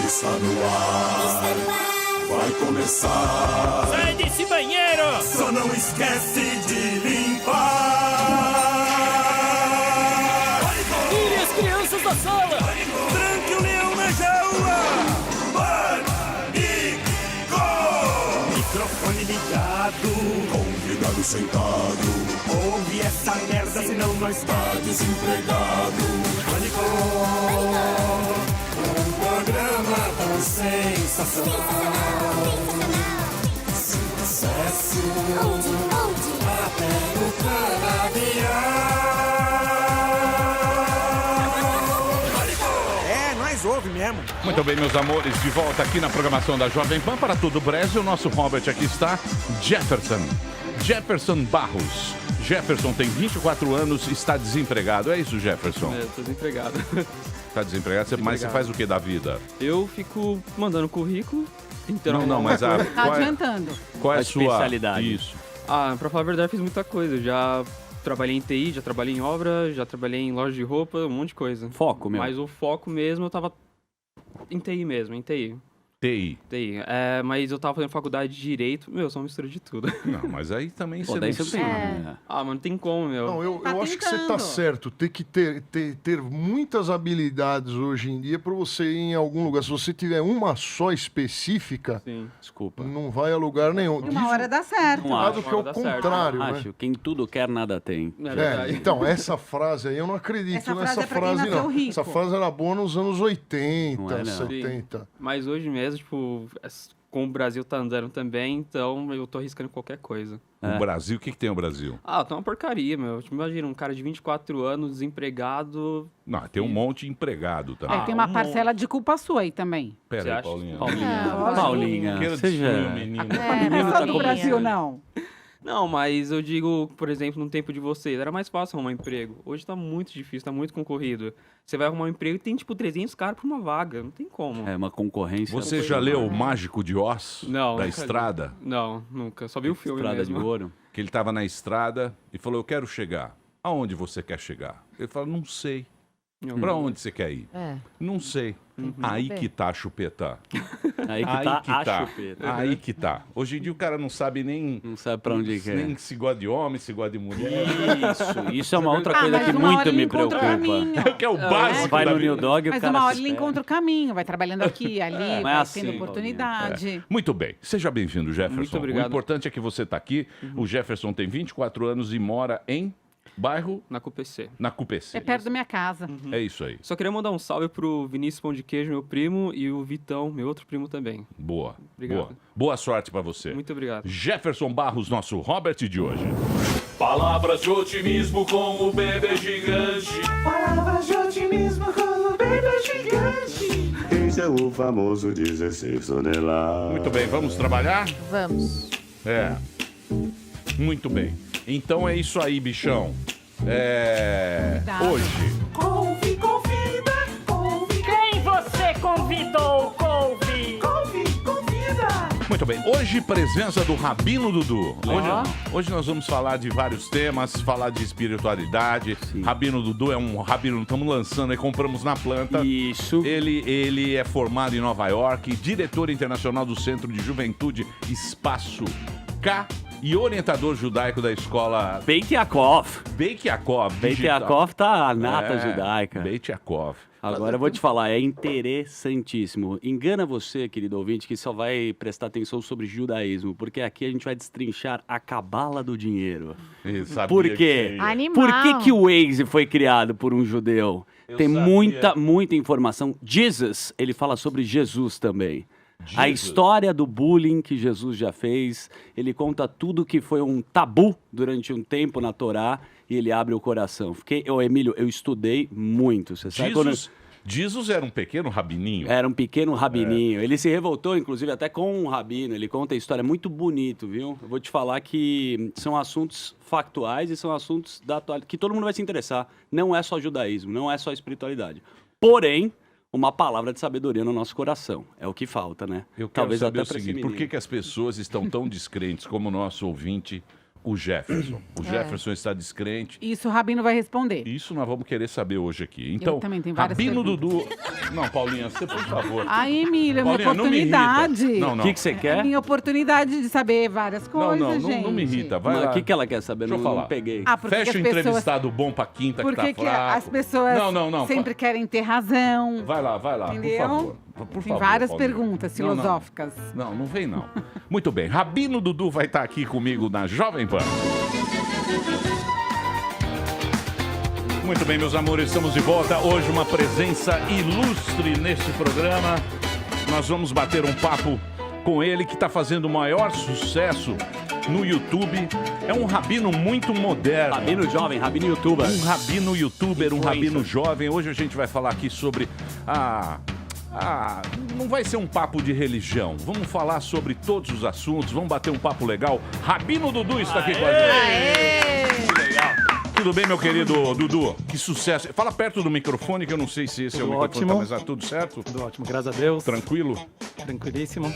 Está no ar, vai começar. Sai desse banheiro! Só não esquece de limpar. Tire as crianças da sala! Tranque o leão na jaula. Pânico! Microfone ligado, convidado sentado. Ouve essa merda, senão nós está desempregado. Pânico! Um programa tão sensacional. Sucesso até no canavial. É, nós ouve mesmo. Muito bem, meus amores, de volta aqui na programação da Jovem Pan para todo o Brasil. O nosso Robert aqui está, Jefferson Barros. Jefferson tem 24 anos e está desempregado. É isso, Jefferson? É, tô desempregado. Está desempregado, mas você faz o que da vida? Eu fico mandando currículo. Não, mas Tá qual adiantando. é a sua especialidade? Isso. Ah, pra falar a verdade, eu fiz muita coisa. Eu já trabalhei em TI, já trabalhei em obra, já trabalhei em loja de roupa, um monte de coisa. Foco, meu. Mas o foco mesmo, eu tava em TI mesmo, em TI. TI. É, mas eu tava fazendo faculdade de Direito. Meu, só uma mistura de tudo. Não, mas aí também Pô, você daí não você tem. É. Ah, mas não tem como, meu. Não, eu Tá acho que você tá tentando. certo. Tem que ter muitas habilidades hoje em dia para você ir em algum lugar. Se você tiver uma só específica, Sim. Desculpa. não vai a lugar nenhum. E uma hora dá certo. Não Dado acho. que é o Uma hora dá certo. contrário, né? Acho. Quem tudo quer, nada tem. É É, verdade. então, essa frase aí eu não acredito Essa nessa frase é pra quem frase, nasceu não. rico. Essa frase era boa nos anos 80, Não é, não. 70. Mas hoje mesmo, tipo, como o Brasil tá andando também, então eu tô arriscando qualquer coisa. O Brasil, o que tem o Brasil? Ah, tá uma porcaria, meu. Tipo, imagina, um cara de 24 anos, desempregado. Não, tem um monte de empregado também. É, tem uma parcela de culpa sua aí também. Pera Você aí, acha? Paulinha. lógico. Paulinha, Queira seja... destruir o menino. É, menino não é tá só do com- Brasil, não. Não, mas eu digo, por exemplo, no tempo de vocês, era mais fácil arrumar um emprego. Hoje tá muito difícil, tá muito concorrido. Você vai arrumar um emprego e tem, tipo, 300 caras por uma vaga. Não tem como. É uma concorrência. Você já leu O Mágico de Oz? Não, Da nunca li. Estrada? Não, nunca. Só vi o filme Estrada mesmo. de ouro. Que ele estava na estrada e falou, eu quero chegar. Aonde você quer chegar? Ele falou, não sei. Não. Pra onde você quer ir? É. Não sei. Aí que tá a chupeta. Aí que Aí tá que a tá. chupeta. Aí que tá. Hoje em dia o cara não sabe nem... Não sabe pra onde quer. Nem se gosta de homem, se gosta de mulher. Isso é uma outra coisa mas que uma hora muito ele me encontra o preocupa. caminho. Que é o básico Vai da no vida. New Dog e o Mas cara uma hora se ele perde. encontra o caminho, vai trabalhando aqui, ali, mas vai assim, tendo oportunidade. Muito bem. Seja bem-vindo, Jefferson. Muito obrigado. O importante é que você está aqui. O Jefferson tem 24 anos e mora em bairro Na CUPC. na CUPC. É perto da minha casa. É isso aí. Só queria mandar um salve pro Vinícius Pão de Queijo, meu primo, e o Vitão, meu outro primo também. Boa. Obrigado. Boa. Boa sorte para você. Muito obrigado. Jefferson Barros, nosso Robert de hoje. Palavras de otimismo com o bebê gigante. Palavras de otimismo com o bebê gigante. Esse é o famoso 16 toneladas. Muito bem, vamos trabalhar? Vamos. É. Muito bem. Então é isso aí, bichão. Cuidado. Hoje. Convida. Quem você convidou, Couve? Convida. Muito bem. Hoje, presença do Rabino Dudu. Hoje nós vamos falar de vários temas, falar de espiritualidade. Sim. Rabino Dudu é um rabino, estamos lançando, compramos na planta. Isso. Ele é formado em Nova York, diretor internacional do Centro de Juventude Espaço K e orientador judaico da escola Beit Yaakov. Beit Yaakov. Beit digital. Yaakov tá a nata judaica. Beit Yaakov. Agora eu vou te falar, é interessantíssimo. Engana você, querido ouvinte, que só vai prestar atenção sobre judaísmo, porque aqui a gente vai destrinchar a cabala do dinheiro. Eu sabia Por que quê? você ia. Animal. Por que o Waze foi criado por um judeu? Tem sabia. muita informação. Jesus, ele fala sobre Jesus também. A Jesus. história do bullying que Jesus já fez, ele conta tudo que foi um tabu durante um tempo na Torá e ele abre o coração. Emílio, eu estudei muito, você sabe? Jesus era um pequeno rabininho. Era um pequeno rabininho. Ele se revoltou, inclusive, até com um rabino. Ele conta a história muito bonito, viu? Eu vou te falar que são assuntos factuais e são assuntos da atualidade que todo mundo vai se interessar. Não é só judaísmo, não é só espiritualidade. Porém, uma palavra de sabedoria no nosso coração. É o que falta, né? Eu quero saber o pra esse seguinte, por menino. que as pessoas estão tão descrentes como o nosso ouvinte o Jefferson. O Jefferson está descrente. Isso o Rabino vai responder. Isso nós vamos querer saber hoje aqui. Então, também tenho várias Rabino perguntas. Dudu... Não, Paulinha, você, por favor. Ai, Emília, é minha Paulinha, não me irrita. oportunidade. Não, não. O que você É quer? minha oportunidade de saber várias coisas, gente. Não me irrita. Vai Mas lá. o que ela quer saber? Deixa eu Não falar. peguei. Ah, porque Fecha as o pessoas... entrevistado bom pra quinta Por que tá que fraco. as pessoas Não. sempre querem ter razão? Vai lá, Entendeu? por favor. Por Tem favor, várias Paulinha. perguntas Não, não. filosóficas. Não vem não. Muito bem, Rabino Dudu vai estar aqui comigo na Jovem Pan. Muito bem, meus amores, estamos de volta. Hoje uma presença ilustre neste programa. Nós vamos bater um papo com ele que está fazendo o maior sucesso no YouTube. É um rabino muito moderno. Rabino jovem, rabino youtuber. Um rabino youtuber, um Influencer. rabino jovem. Hoje a gente vai falar aqui sobre não vai ser um papo de religião. Vamos falar sobre todos os assuntos. Vamos bater um papo legal. Rabino Dudu está aqui com a gente. Que legal. Tudo bem, meu querido Dudu? Que sucesso. Fala perto do microfone, que eu não sei se esse é o Tudo microfone. ótimo. Mas tá tudo certo? Tudo ótimo, graças a Deus. Tranquilo? Tranquilíssimo.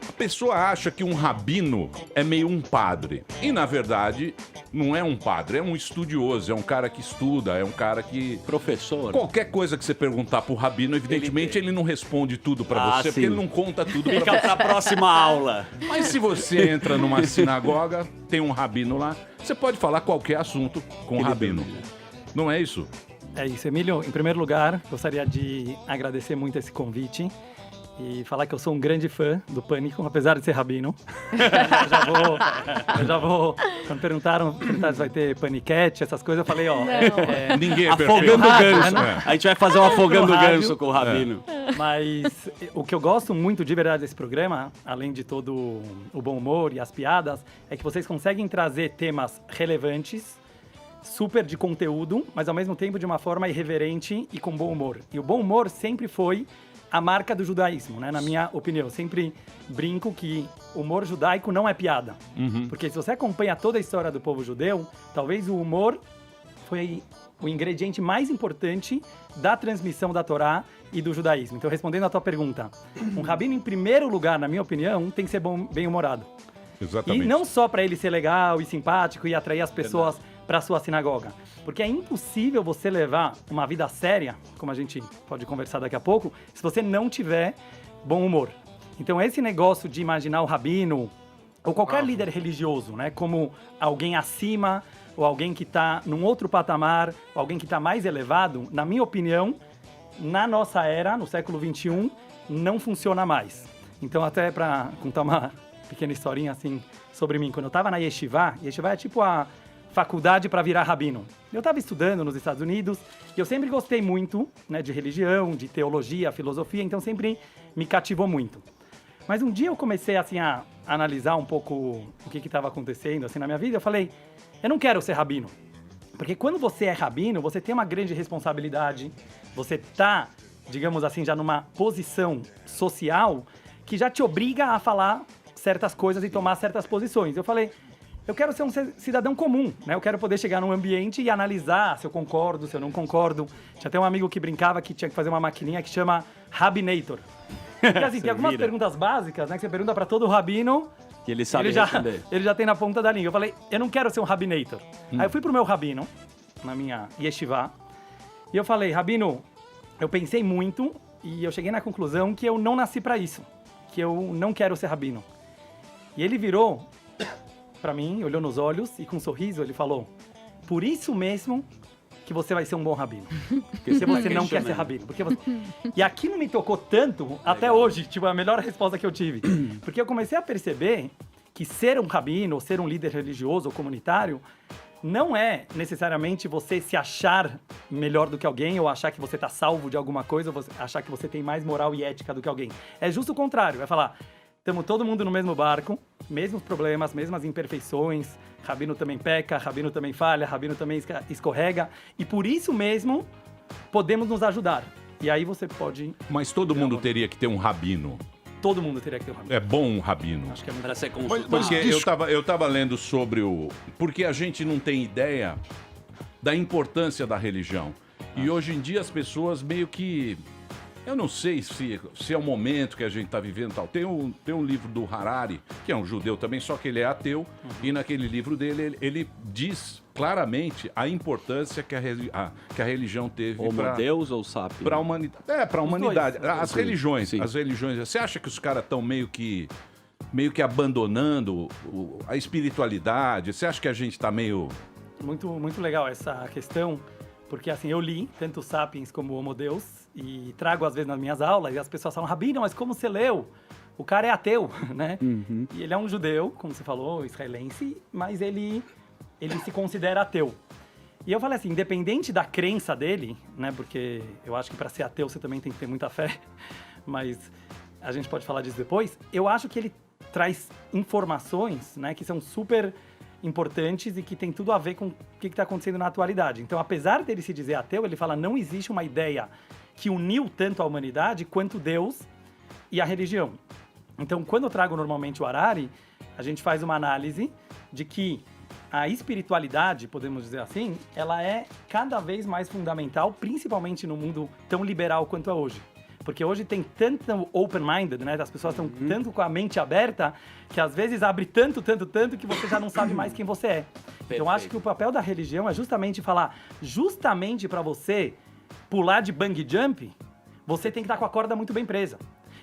A pessoa acha que um rabino é meio um padre. E, na verdade, não é um padre, é um estudioso, é um cara que estuda, é um cara que... Professor. Qualquer coisa que você perguntar pro rabino, evidentemente, ele não responde tudo pra Ah, você, sim. porque ele não conta tudo pra Fica você. pra próxima aula. Mas se você entra numa sinagoga, tem um rabino lá, você pode falar qualquer assunto com o rabino. Não é isso? É isso, Emílio. Em primeiro lugar, gostaria de agradecer muito esse convite e falar que eu sou um grande fã do Pânico, apesar de ser rabino. eu já vou... Quando perguntaram se vai ter paniquete, essas coisas, eu falei, ó... Ninguém é perfeito. Afogando o ganso. É. A gente vai fazer um afogando o rádio. ganso com o rabino. Mas o que eu gosto muito de verdade desse programa, além de todo o bom humor e as piadas, é que vocês conseguem trazer temas relevantes, super de conteúdo, mas ao mesmo tempo de uma forma irreverente e com bom humor. E o bom humor sempre foi a marca do judaísmo, né? Na minha opinião. Eu sempre brinco que o humor judaico não é piada. Porque se você acompanha toda a história do povo judeu, talvez o humor foi o ingrediente mais importante da transmissão da Torá e do judaísmo. Então, respondendo à tua pergunta, um rabino, em primeiro lugar, na minha opinião, tem que ser bem-humorado. Exatamente. E não só para ele ser legal e simpático e atrair as pessoas para sua sinagoga. Porque é impossível você levar uma vida séria, como a gente pode conversar daqui a pouco, se você não tiver bom humor. Então esse negócio de imaginar o rabino ou qualquer líder religioso, né, como alguém acima ou alguém que está num outro patamar, ou alguém que está mais elevado, na minha opinião, na nossa era, no século XXI, não funciona mais. Então até para contar uma pequena historinha assim sobre mim, quando eu estava na Yeshiva é tipo a faculdade para virar rabino. Eu estava estudando nos Estados Unidos e eu sempre gostei muito, né, de religião, de teologia, filosofia, então sempre me cativou muito. Mas um dia eu comecei assim a analisar um pouco o que estava acontecendo assim na minha vida. Eu falei, eu não quero ser rabino, porque quando você é rabino, você tem uma grande responsabilidade, você tá, digamos assim, já numa posição social que já te obriga a falar certas coisas e tomar certas posições. Eu falei, eu quero ser um cidadão comum, né? Eu quero poder chegar num ambiente e analisar se eu concordo, se eu não concordo. Tinha até um amigo que brincava que tinha que fazer uma maquininha que chama Rabinator. Porque assim, tem algumas perguntas básicas, né? Que você pergunta pra todo rabino, Que ele sabe responder. ele já tem na ponta da língua. Eu falei, eu não quero ser um Rabinator. Aí eu fui pro meu rabino, na minha yeshiva, e eu falei, rabino, eu pensei muito e eu cheguei na conclusão que eu não nasci pra isso, que eu não quero ser rabino. E ele virou pra mim, olhou nos olhos e com um sorriso ele falou, por isso mesmo que você vai ser um bom rabino. Porque você não quer ser rabino. Porque você... E aquilo me tocou tanto, até hoje, tipo, a melhor resposta que eu tive. Porque eu comecei a perceber que ser um rabino, ou ser um líder religioso ou comunitário, não é necessariamente você se achar melhor do que alguém, ou achar que você tá salvo de alguma coisa, ou achar que você tem mais moral e ética do que alguém. É justo o contrário, vai falar... Estamos todo mundo no mesmo barco, mesmos problemas, mesmas imperfeições. Rabino também peca, rabino também falha, rabino também escorrega. E por isso mesmo, podemos nos ajudar. E aí você pode... Mas todo mundo teria que ter um rabino. Todo mundo teria que ter um rabino. É bom um rabino. Acho que é muito... Para ser consultor. Porque eu tava lendo sobre o... Porque a gente não tem ideia da importância da religião. E hoje em dia as pessoas meio que Eu não sei se é o momento que a gente está vivendo e tal. Tem um livro do Harari, que é um judeu também, só que ele é ateu, e naquele livro dele ele diz claramente a importância que a religião teve Homo Deus ou Sapiens? para a humanidade. Para a humanidade. As Sim, religiões. sim. As religiões. Você acha que os caras estão meio que abandonando a espiritualidade? Você acha que a gente está meio... Muito, muito legal essa questão, porque assim, eu li tanto Sapiens como Homo Deus e trago às vezes nas minhas aulas e as pessoas falam, Rabino, mas como você leu? O cara é ateu, né? E ele é um judeu, como você falou, israelense, mas ele se considera ateu. E eu falei assim, independente da crença dele, né? Porque eu acho que para ser ateu você também tem que ter muita fé, mas a gente pode falar disso depois. Eu acho que ele traz informações, né, que são super importantes e que tem tudo a ver com o que está acontecendo na atualidade. Então, apesar dele se dizer ateu, ele fala não existe uma ideia que uniu tanto a humanidade quanto Deus e a religião. Então, quando eu trago normalmente o Harari, a gente faz uma análise de que a espiritualidade, podemos dizer assim, ela é cada vez mais fundamental, principalmente no mundo tão liberal quanto é hoje. Porque hoje tem tanto open-minded, né? As pessoas estão tanto com a mente aberta que às vezes abre tanto que você já não sabe mais quem você é. Então, acho que o papel da religião é justamente falar, justamente para você pular de bungee jump, você tem que estar com a corda muito bem presa.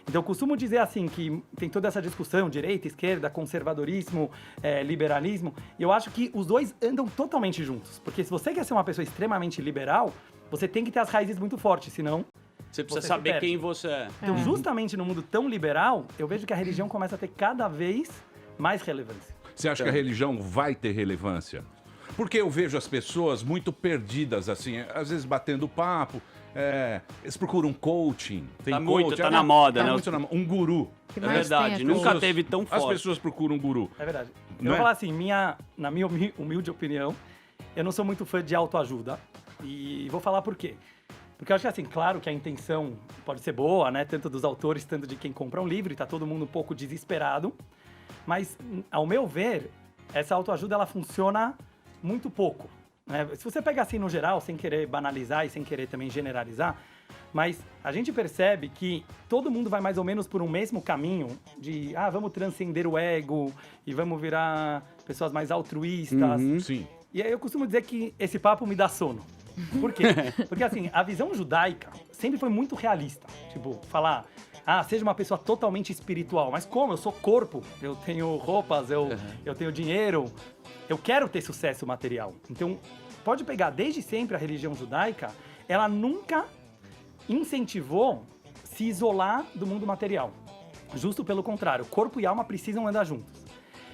Então, eu costumo dizer assim, que tem toda essa discussão, direita, esquerda, conservadorismo, liberalismo, e eu acho que os dois andam totalmente juntos. Porque se você quer ser uma pessoa extremamente liberal, você tem que ter as raízes muito fortes, senão... Você precisa Você saber perde. quem você é. Então, justamente no mundo tão liberal, eu vejo que a religião começa a ter cada vez mais relevância. Você acha que a religião vai ter relevância? Porque eu vejo as pessoas muito perdidas, assim, às vezes batendo papo, eles procuram coaching. Tem coach, tá na moda, né? Muito um guru. Que É mais verdade, tem nunca aqui? teve tão As forte. pessoas procuram um guru. É verdade. Não Eu vou é? falar assim, na minha humilde opinião, eu não sou muito fã de autoajuda. E vou falar por quê. Porque eu acho que, assim, claro que a intenção pode ser boa, né? Tanto dos autores, tanto de quem compra um livro, e tá todo mundo um pouco desesperado. Mas, ao meu ver, essa autoajuda, ela funciona muito pouco, né? Se você pega assim no geral, sem querer banalizar e sem querer também generalizar, mas a gente percebe que todo mundo vai mais ou menos por um mesmo caminho de, vamos transcender o ego e vamos virar pessoas mais altruístas. Sim. E aí eu costumo dizer que esse papo me dá sono. Por quê? Porque assim, a visão judaica sempre foi muito realista. Tipo, falar, seja uma pessoa totalmente espiritual. Mas como? Eu sou corpo, eu tenho roupas, eu tenho dinheiro, eu quero ter sucesso material. Então, pode pegar desde sempre a religião judaica, ela nunca incentivou se isolar do mundo material. Justo pelo contrário, corpo e alma precisam andar juntos.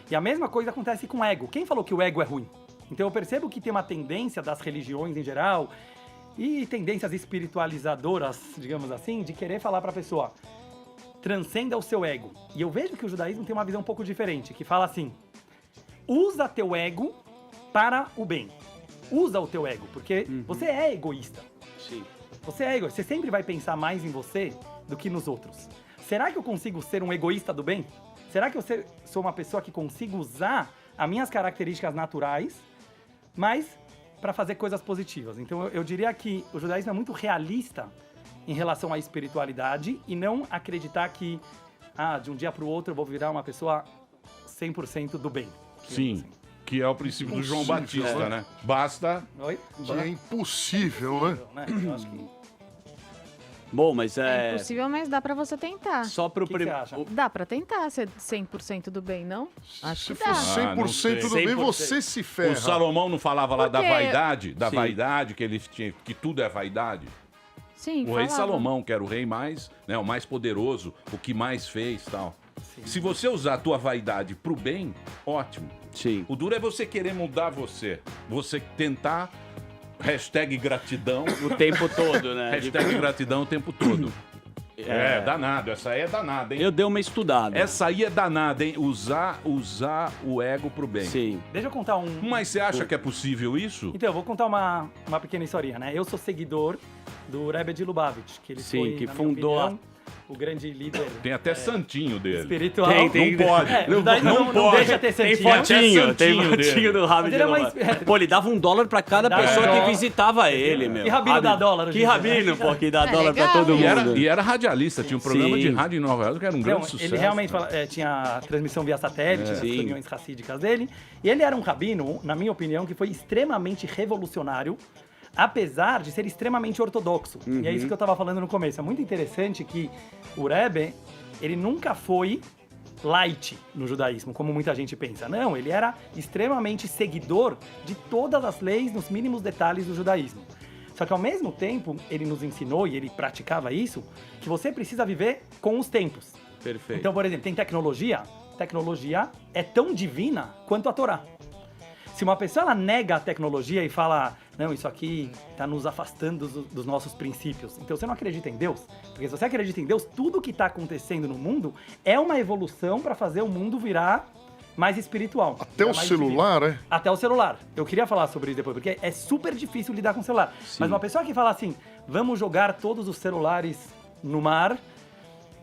E a mesma coisa acontece com o ego. Quem falou que o ego é ruim? Então eu percebo que tem uma tendência das religiões em geral e tendências espiritualizadoras, digamos assim, de querer falar para a pessoa, transcenda o seu ego. E eu vejo que o judaísmo tem uma visão um pouco diferente, que fala assim, usa teu ego para o bem. Usa o teu ego, porque você é egoísta. Sim. Você é egoísta, você sempre vai pensar mais em você do que nos outros. Será que eu consigo ser um egoísta do bem? Será que eu sou uma pessoa que consigo usar as minhas características naturais, mas para fazer coisas positivas? Então eu diria que o judaísmo é muito realista em relação à espiritualidade e não acreditar que de um dia para o outro eu vou virar uma pessoa 100% do bem. Sim, que é o princípio do João Impossível, Batista, né? Basta... Oi? Que é impossível, né? Eu acho que... Bom, mas É impossível, mas dá pra você tentar. Só pro O que você acha? Dá pra tentar ser 100% do bem, não? Acho Se que dá. for 100% do bem, 100%. você se ferra. O Salomão não falava lá da Porque- vaidade? Da Sim. vaidade, que ele tinha, que tudo é vaidade? Sim, O rei falava. Salomão, que era o rei mais, né, o mais poderoso, o que mais fez e tal. Se você usar a tua vaidade pro bem, ótimo. Sim. O duro é você querer mudar você. Você tentar, hashtag gratidão, O tempo todo, né? hashtag gratidão o tempo todo. Danado. Essa aí é danada, hein? Eu dei uma estudada. Essa aí é danada, hein? Usar o ego pro bem. Sim. Deixa eu contar um... Mas você acha que é possível isso? Então, eu vou contar uma pequena historinha, né? Eu sou seguidor do Rebbe de Lubavitch, que ele Sim, foi, que na minha fundou opinião, o grande líder Tem até santinho dele. espiritual. Tem. Não pode. É, não pode. deixa ter Tem santinho. fotinho, tem santinho fotinho dele. do Rabino Mas de ele é Lombardi. mais- Pô, ele dava $1 pra cada Dava pessoa dólar. que visitava ele, meu. E Rabino dá dólar hoje Que em dia, Rabino, pô, que dá É dólar pra legal todo isso. mundo. E era radialista, tinha um programa Sim. de rádio em Nova York que era um grande Não, sucesso. ele realmente tinha transmissão via satélite, as Sim. reuniões racídicas dele. E ele era um rabino, na minha opinião, que foi extremamente revolucionário, apesar de ser extremamente ortodoxo. E é isso que eu estava falando no começo. É muito interessante que o Rebbe, ele nunca foi light no judaísmo, como muita gente pensa. Não, ele era extremamente seguidor de todas as leis, nos mínimos detalhes do judaísmo. Só que ao mesmo tempo, ele nos ensinou, e ele praticava isso, que você precisa viver com os tempos. Perfeito. Então, por exemplo, tem tecnologia. Tecnologia é tão divina quanto a Torá. Se uma pessoa ela nega a tecnologia e fala, não, isso aqui está nos afastando dos nossos princípios, então você não acredita em Deus? Porque se você acredita em Deus, tudo que está acontecendo no mundo é uma evolução para fazer o mundo virar mais espiritual. Até virar o mais celular, divino. é? Até o celular. Eu queria falar sobre isso depois, porque é super difícil lidar com o celular. Mas uma pessoa que fala assim, vamos jogar todos os celulares no mar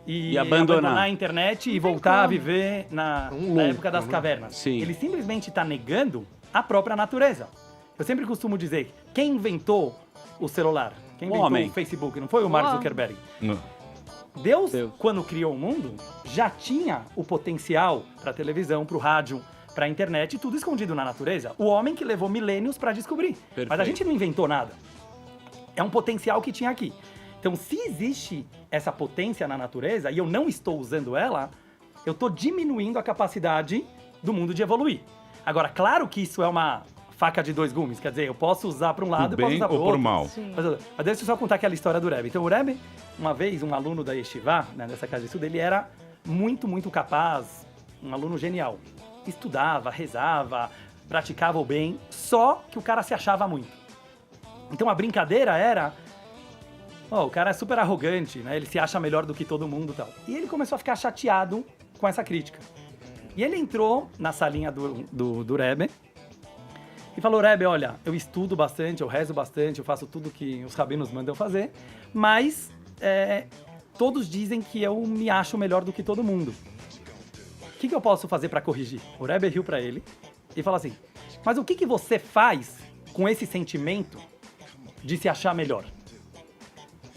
e abandonar a internet e voltar a viver na louco, época das né? cavernas. Sim. Ele simplesmente está negando a própria natureza. Eu sempre costumo dizer, quem inventou o celular? Quem inventou homem. o Facebook? Não foi o Mark homem. Zuckerberg. Não. Deus, quando criou o mundo, já tinha o potencial para televisão, para o rádio, para a internet, tudo escondido na natureza. O homem que levou milênios para descobrir. Perfeito. Mas a gente não inventou nada. É um potencial que tinha aqui. Então, se existe essa potência na natureza e eu não estou usando ela, eu estou diminuindo a capacidade do mundo de evoluir. Agora, claro que isso é uma faca de dois gumes. Quer dizer, eu posso usar para um lado e Pro posso bem usar para o ou outro. pro mal? Sim. Mas deixa eu só contar aquela história do Rebbe. Então, o Rebbe, uma vez, um aluno da Yeshiva, né, dessa casa de estudo, ele era muito, muito capaz, um aluno genial. Estudava, rezava, praticava o bem, só que o cara se achava muito. Então, a brincadeira era... o cara é super arrogante, né? Ele se acha melhor do que todo mundo e tal. E ele começou a ficar chateado com essa crítica. E ele entrou na salinha do Rebbe e falou, Rebbe, olha, eu estudo bastante, eu rezo bastante, eu faço tudo que os rabinos mandam fazer, mas todos dizem que eu me acho melhor do que todo mundo. O que eu posso fazer para corrigir? O Rebbe riu para ele e falou assim, mas o que você faz com esse sentimento de se achar melhor?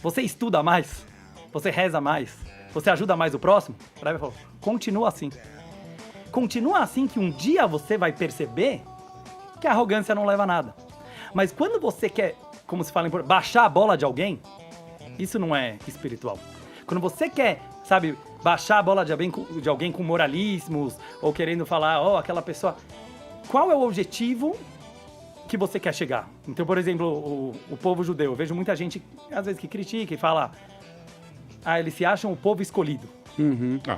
Você estuda mais? Você reza mais? Você ajuda mais o próximo? O Rebbe falou, continua assim. Continua assim que um dia você vai perceber que a arrogância não leva a nada. Mas quando você quer, como se fala em português, baixar a bola de alguém, isso não é espiritual. Quando você quer, sabe, baixar a bola de alguém com moralismos, ou querendo falar, aquela pessoa... Qual é o objetivo que você quer chegar? Então, por exemplo, o povo judeu, eu vejo muita gente, às vezes, que critica e fala, eles se acham o povo escolhido.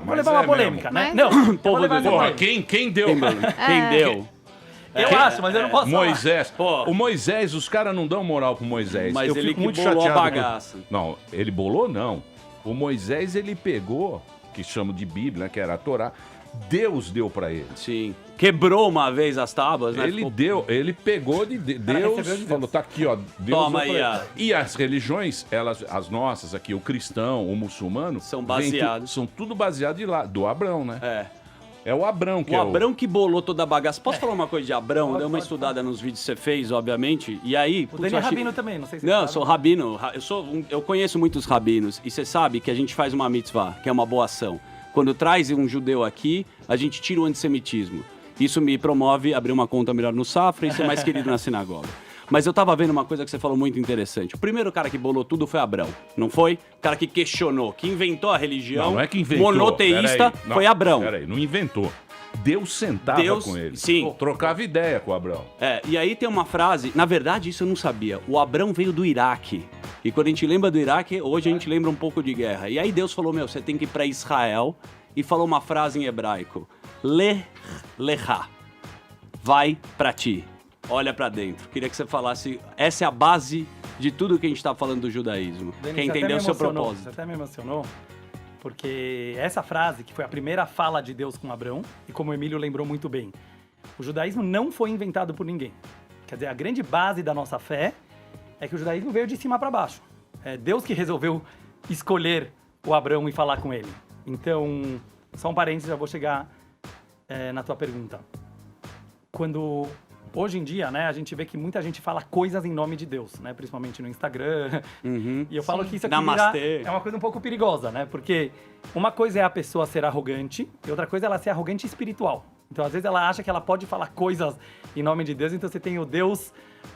Vou levar uma polêmica, né? Mas- Não, Povo vou levar essa Porra, polêmica. quem deu? Quem deu? Eu acho, mas eu não posso falar. Moisés. Pô. O Moisés, os caras não dão moral pro Moisés. Mas Eu ele fico que muito bolou a chateado bagaça. Não, ele bolou não. O Moisés, ele pegou, que chamam de Bíblia, que era a Torá, Deus deu pra ele. Sim. Quebrou uma vez as tábuas, né? Ele pegou de Deus, recebeu de Deus. falou, tá aqui, ó. Deus Toma deu pra aí, ele. E as religiões, as nossas aqui, o cristão, o muçulmano, São vem baseados. são tudo baseado do Abrão, né? É. É o Abrão que O é Abrão que bolou toda a bagaça. Posso falar uma coisa de Abrão? Deu uma estudada nos vídeos que você fez, obviamente. E aí... O Dani é rabino também, não sei se Não, você eu sabe. sou rabino. Eu conheço muitos rabinos. E você sabe que a gente faz uma mitzvah, que é uma boa ação. Quando traz um judeu aqui, a gente tira o antissemitismo. Isso me promove abrir uma conta melhor no Safra e ser mais querido na sinagoga. Mas eu tava vendo uma coisa que você falou muito interessante. O primeiro cara que bolou tudo foi Abrão, não foi? O cara que questionou, que inventou a religião Não é que inventou. monoteísta, Peraí, não, foi Abrão. Peraí, não inventou. Deus sentava Deus, com ele. sim. Trocava ideia com o Abrão. E aí tem uma frase, na verdade isso eu não sabia. O Abrão veio do Iraque. E quando a gente lembra do Iraque, hoje a gente lembra um pouco de guerra. E aí Deus falou, você tem que ir pra Israel. E falou uma frase em hebraico. Lecha. Vai pra ti. Olha pra dentro. Queria que você falasse, essa é a base de tudo que a gente tá falando do judaísmo. Denis, Quem você até entendeu me o seu emocionou, propósito. Você até me emocionou, porque essa frase, que foi a primeira fala de Deus com Abrão, e como o Emílio lembrou muito bem, o judaísmo não foi inventado por ninguém. Quer dizer, a grande base da nossa fé é que o judaísmo veio de cima para baixo. É Deus que resolveu escolher o Abrão e falar com ele. Então, só um parênteses, já vou chegar na tua pergunta. Hoje em dia, né, a gente vê que muita gente fala coisas em nome de Deus, né, principalmente no Instagram. E eu falo que isso aqui é uma coisa um pouco perigosa, né, porque uma coisa é a pessoa ser arrogante e outra coisa é ela ser arrogante espiritual. Então, às vezes, ela acha que ela pode falar coisas em nome de Deus, então você tem o Deus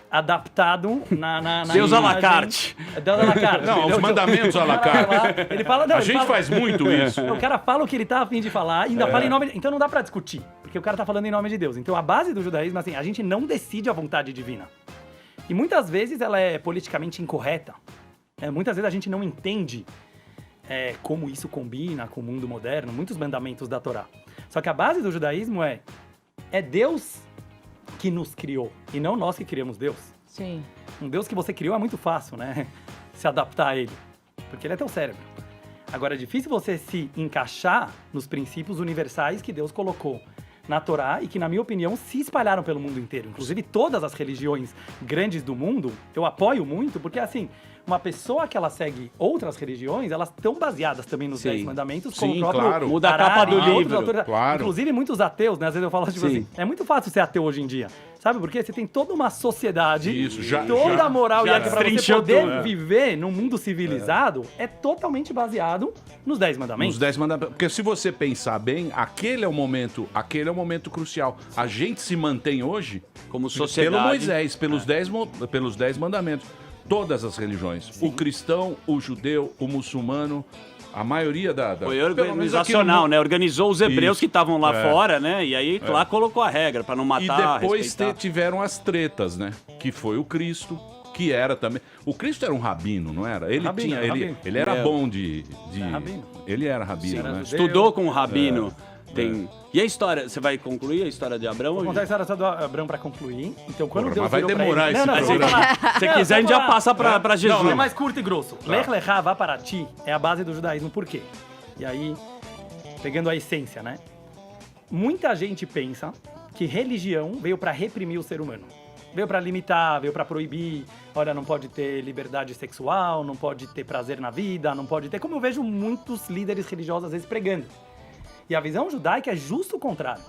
adaptado na Deus à la carte. Deus à la carte. Não, os mandamentos à la carte. Ele fala, não, a gente faz muito isso. O cara fala o que ele tá a fim de falar e ainda fala em nome de... Então não dá pra discutir, porque o cara tá falando em nome de Deus. Então a base do judaísmo, assim, a gente não decide a vontade divina. E muitas vezes ela é politicamente incorreta. Muitas vezes a gente não entende como isso combina com o mundo moderno, muitos mandamentos da Torá. Só que a base do judaísmo é Deus que nos criou e não nós que criamos Deus. Sim. Um Deus que você criou é muito fácil, né? Se adaptar a ele, porque ele é teu cérebro. Agora é difícil você se encaixar nos princípios universais que Deus colocou na Torá e que, na minha opinião, se espalharam pelo mundo inteiro. Inclusive, todas as religiões grandes do mundo, eu apoio muito, porque, assim, uma pessoa que ela segue outras religiões, elas estão baseadas também nos 10 mandamentos, como o próprio claro. Muda a capa do livro. Claro. Inclusive, muitos ateus, né? Às vezes eu falo, tipo assim, é muito fácil ser ateu hoje em dia. Sabe por quê? Você tem toda uma sociedade, toda a moral e ética pra você poder viver num mundo civilizado, é totalmente baseado nos 10 mandamentos. Nos 10 mandamentos. Porque se você pensar bem, aquele é o momento crucial. A gente se mantém hoje como sociedade pelo Moisés, pelos 10 mandamentos. Todas as religiões. Sim. O cristão, o judeu, o muçulmano, a maioria da... Foi organizacional, né? Organizou os hebreus que estavam lá fora, né? E aí lá colocou a regra para não matar, e depois respeitar. Tiveram as tretas, né? Que foi o Cristo, que era também... O Cristo era um rabino, não era? Ele ele era bom de... Ele era rabino, né? Estudou com o rabino. E a história, você vai concluir a história de Abrão? Vou contar a história do Abrão pra concluir. Então, quando Deus vai demorar ele... esse programa. Se quiser, a gente já passa pra Jesus. Não, é mais curto e grosso. Lech Lechá, vá para ti, é a base do judaísmo. Por quê? E aí, pegando a essência, né? Muita gente pensa que religião veio pra reprimir o ser humano. Veio pra limitar, veio pra proibir. Olha, não pode ter liberdade sexual, não pode ter prazer na vida, não pode ter... Como eu vejo muitos líderes religiosos, às vezes, pregando. E a visão judaica é justo o contrário.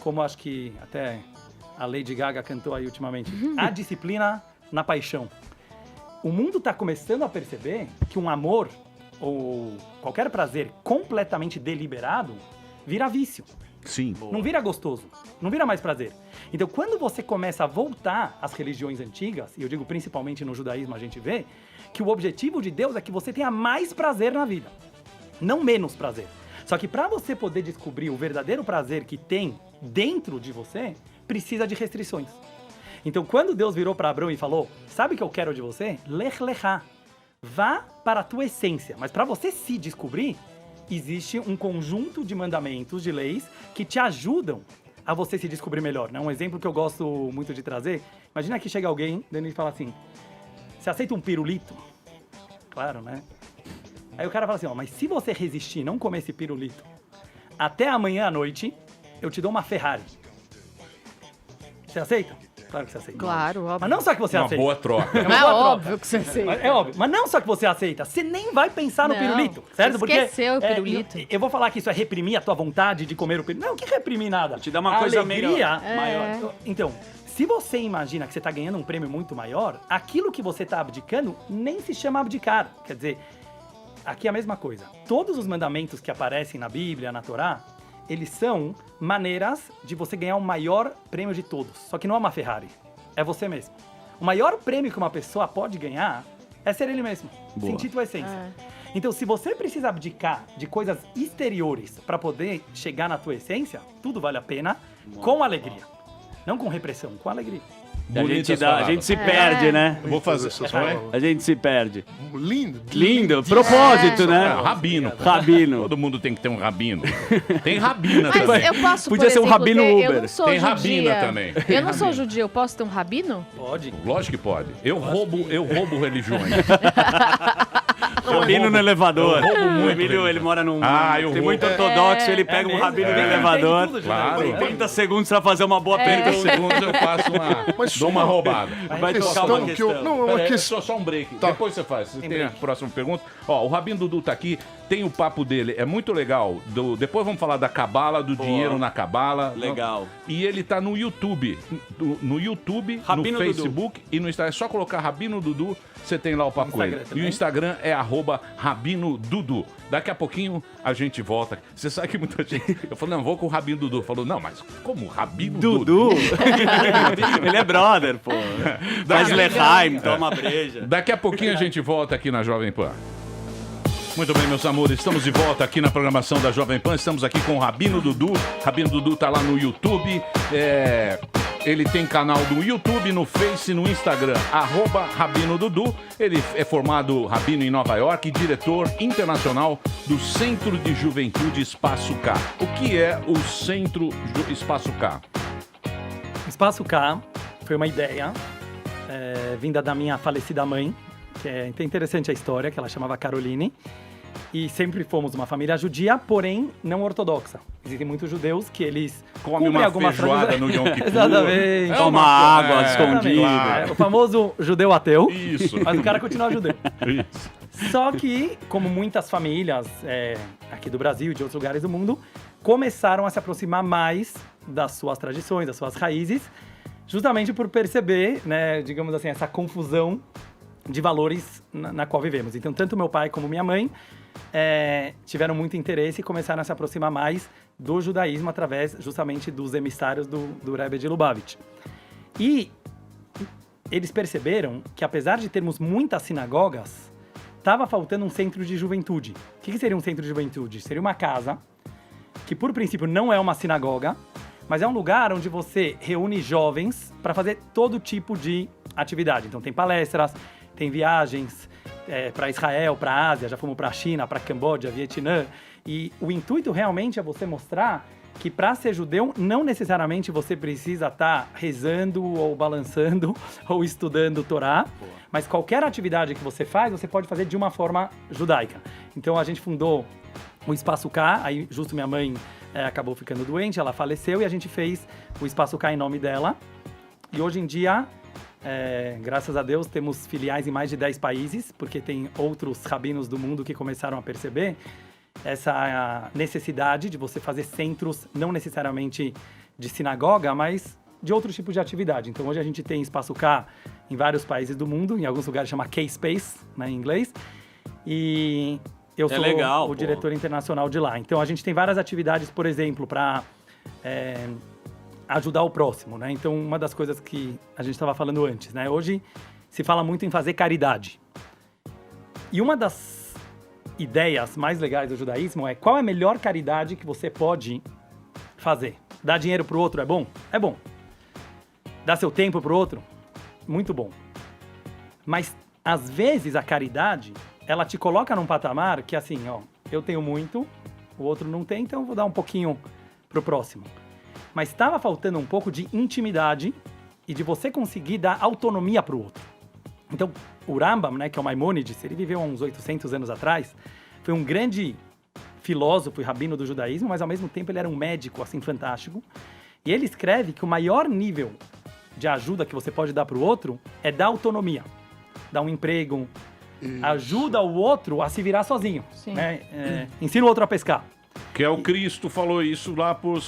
Como acho que até a Lady Gaga cantou aí ultimamente. A disciplina na paixão. O mundo está começando a perceber que um amor ou qualquer prazer completamente deliberado vira vício. Sim. Não vira gostoso. Não vira mais prazer. Então, quando você começa a voltar às religiões antigas, e eu digo principalmente no judaísmo a gente vê, que o objetivo de Deus é que você tenha mais prazer na vida. Não menos prazer. Só que para você poder descobrir o verdadeiro prazer que tem dentro de você, precisa de restrições. Então, quando Deus virou para Abrão e falou, sabe o que eu quero de você? Lech Lechá. Vá para a tua essência. Mas para você se descobrir, existe um conjunto de mandamentos, de leis, que te ajudam a você se descobrir melhor, né? Um exemplo que eu gosto muito de trazer, imagina que chega alguém e fala assim, você aceita um pirulito? Claro, né? Aí o cara fala assim, ó, mas se você resistir e não comer esse pirulito, até amanhã à noite, eu te dou uma Ferrari. Você aceita? Claro que você aceita. Claro, óbvio. Mas não só que você aceita. Uma boa troca. É óbvio que você aceita. É óbvio. Mas não só que você aceita, você nem vai pensar no pirulito, certo? Você esqueceu o pirulito. Eu vou falar que isso é reprimir a tua vontade de comer o pirulito. Não, que reprimir nada. Te dá uma coisa alegria maior. Então, se você imagina que você está ganhando um prêmio muito maior, aquilo que você está abdicando nem se chama abdicar. Quer dizer, aqui é a mesma coisa. Todos os mandamentos que aparecem na Bíblia, na Torá, eles são maneiras de você ganhar o maior prêmio de todos. Só que não é uma Ferrari, é você mesmo. O maior prêmio que uma pessoa pode ganhar é ser ele mesmo, sentir tua essência. Então, se você precisa abdicar de coisas exteriores para poder chegar na tua essência, tudo vale a pena com alegria. Não com repressão, com alegria. A gente se perde, né? Eu vou fazer. A gente se perde. Lindo. Propósito, né? Rabino. Rabino. Todo mundo tem que ter um rabino. Tem rabina Mas também. eu posso, Podia ser um rabino eu Uber. não sou Tem judia. rabina também. Eu não sou judia, eu posso ter um rabino? Pode. Lógico que pode. Eu roubo religiões. Rabino no elevador. Eu roubo muito O Emílio, dele. ele mora num... eu tem muito roubo. ortodoxo, ele pega um mesmo? rabino no Ele elevador. entende tudo, Claro. Em 30 segundos pra fazer uma boa 30 pergunta. segundos eu faço uma... dou uma roubada. Vai tocar uma questão. Não, é uma Pera, questão. só um break. Depois você faz. Você tem a próxima pergunta? Ó, o Rabino Dudu tá aqui. Tem o papo dele. É muito legal. Depois vamos falar da cabala, do dinheiro na cabala. Legal. E ele tá no YouTube. No YouTube, Rabino no Dudu. Facebook e no Instagram. É só colocar Rabino Dudu, você tem lá o papo com ele. Instagram E o também. Instagram é @Rabino Dudu. Daqui a pouquinho a gente volta. Você sabe que muita gente... Eu falei, não, vou com o Rabino Dudu. Falou, não, mas como Rabino Dudu? Dudu? Ele é brother, pô. Faz Lehaim, toma breja. Daqui a pouquinho a gente volta aqui na Jovem Pan. Muito bem, meus amores, estamos de volta aqui na programação da Jovem Pan. Estamos aqui com o Rabino Dudu. Rabino Dudu tá lá no YouTube. Ele tem canal no YouTube, no Face e no Instagram, @Rabino Dudu. Ele é formado rabino em Nova York e diretor internacional do Centro de Juventude Espaço K. O que é o Centro Espaço K? Espaço K foi uma ideia vinda da minha falecida mãe, que é interessante a história, que ela chamava Caroline. E sempre fomos uma família judia, porém não ortodoxa. Existem muitos judeus que eles Come cumprem uma algumas feijoada tradições. no Yom Kippur. Exatamente. É Toma uma- água é, escondida. claro. O famoso judeu ateu. Isso. Mas o cara continua judeu. Isso. Só que, como muitas famílias aqui do Brasil e de outros lugares do mundo, começaram a se aproximar mais das suas tradições, das suas raízes, justamente por perceber, né, digamos assim, essa confusão de valores na qual vivemos. Então, tanto meu pai como minha mãe tiveram muito interesse e começaram a se aproximar mais do judaísmo através, justamente, dos emissários do Rebbe de Lubavitch. E eles perceberam que, apesar de termos muitas sinagogas, estava faltando um centro de juventude. O que seria um centro de juventude? Seria uma casa que, por princípio, não é uma sinagoga, mas é um lugar onde você reúne jovens para fazer todo tipo de atividade. Então, tem palestras, tem viagens para Israel, para a Ásia, já fomos para a China, para Camboja, Vietnã. E o intuito realmente é você mostrar que para ser judeu, não necessariamente você precisa estar rezando ou balançando ou estudando Torá, mas qualquer atividade que você faz, você pode fazer de uma forma judaica. Então a gente fundou o Espaço K, aí justo minha mãe acabou ficando doente, ela faleceu e a gente fez o Espaço K em nome dela. E hoje em dia, graças a Deus, temos filiais em mais de 10 países, porque tem outros rabinos do mundo que começaram a perceber essa necessidade de você fazer centros, não necessariamente de sinagoga, mas de outros tipos de atividade. Então hoje a gente tem Espaço K em vários países do mundo, em alguns lugares chama K-Space, né, em inglês, e eu sou legal, o diretor internacional de lá. Então a gente tem várias atividades, por exemplo, para ajudar o próximo, né? Então uma das coisas que a gente estava falando antes, né? Hoje se fala muito em fazer caridade. E uma das ideias mais legais do judaísmo é qual é a melhor caridade que você pode fazer. Dar dinheiro pro outro é bom? É bom. Dar seu tempo pro outro? Muito bom. Mas, às vezes, a caridade, ela te coloca num patamar que, assim, ó, eu tenho muito, o outro não tem, então eu vou dar um pouquinho pro próximo. Mas estava faltando um pouco de intimidade e de você conseguir dar autonomia pro outro. Então, o Rambam, né, que é o Maimônides, ele viveu há uns 800 anos atrás, foi um grande filósofo e rabino do judaísmo, mas ao mesmo tempo ele era um médico, assim, fantástico. E ele escreve que o maior nível de ajuda que você pode dar para o outro é dar autonomia. Dar um emprego, ajuda o outro a se virar sozinho. Né? Ensina o outro a pescar. Que é o Cristo falou isso lá pro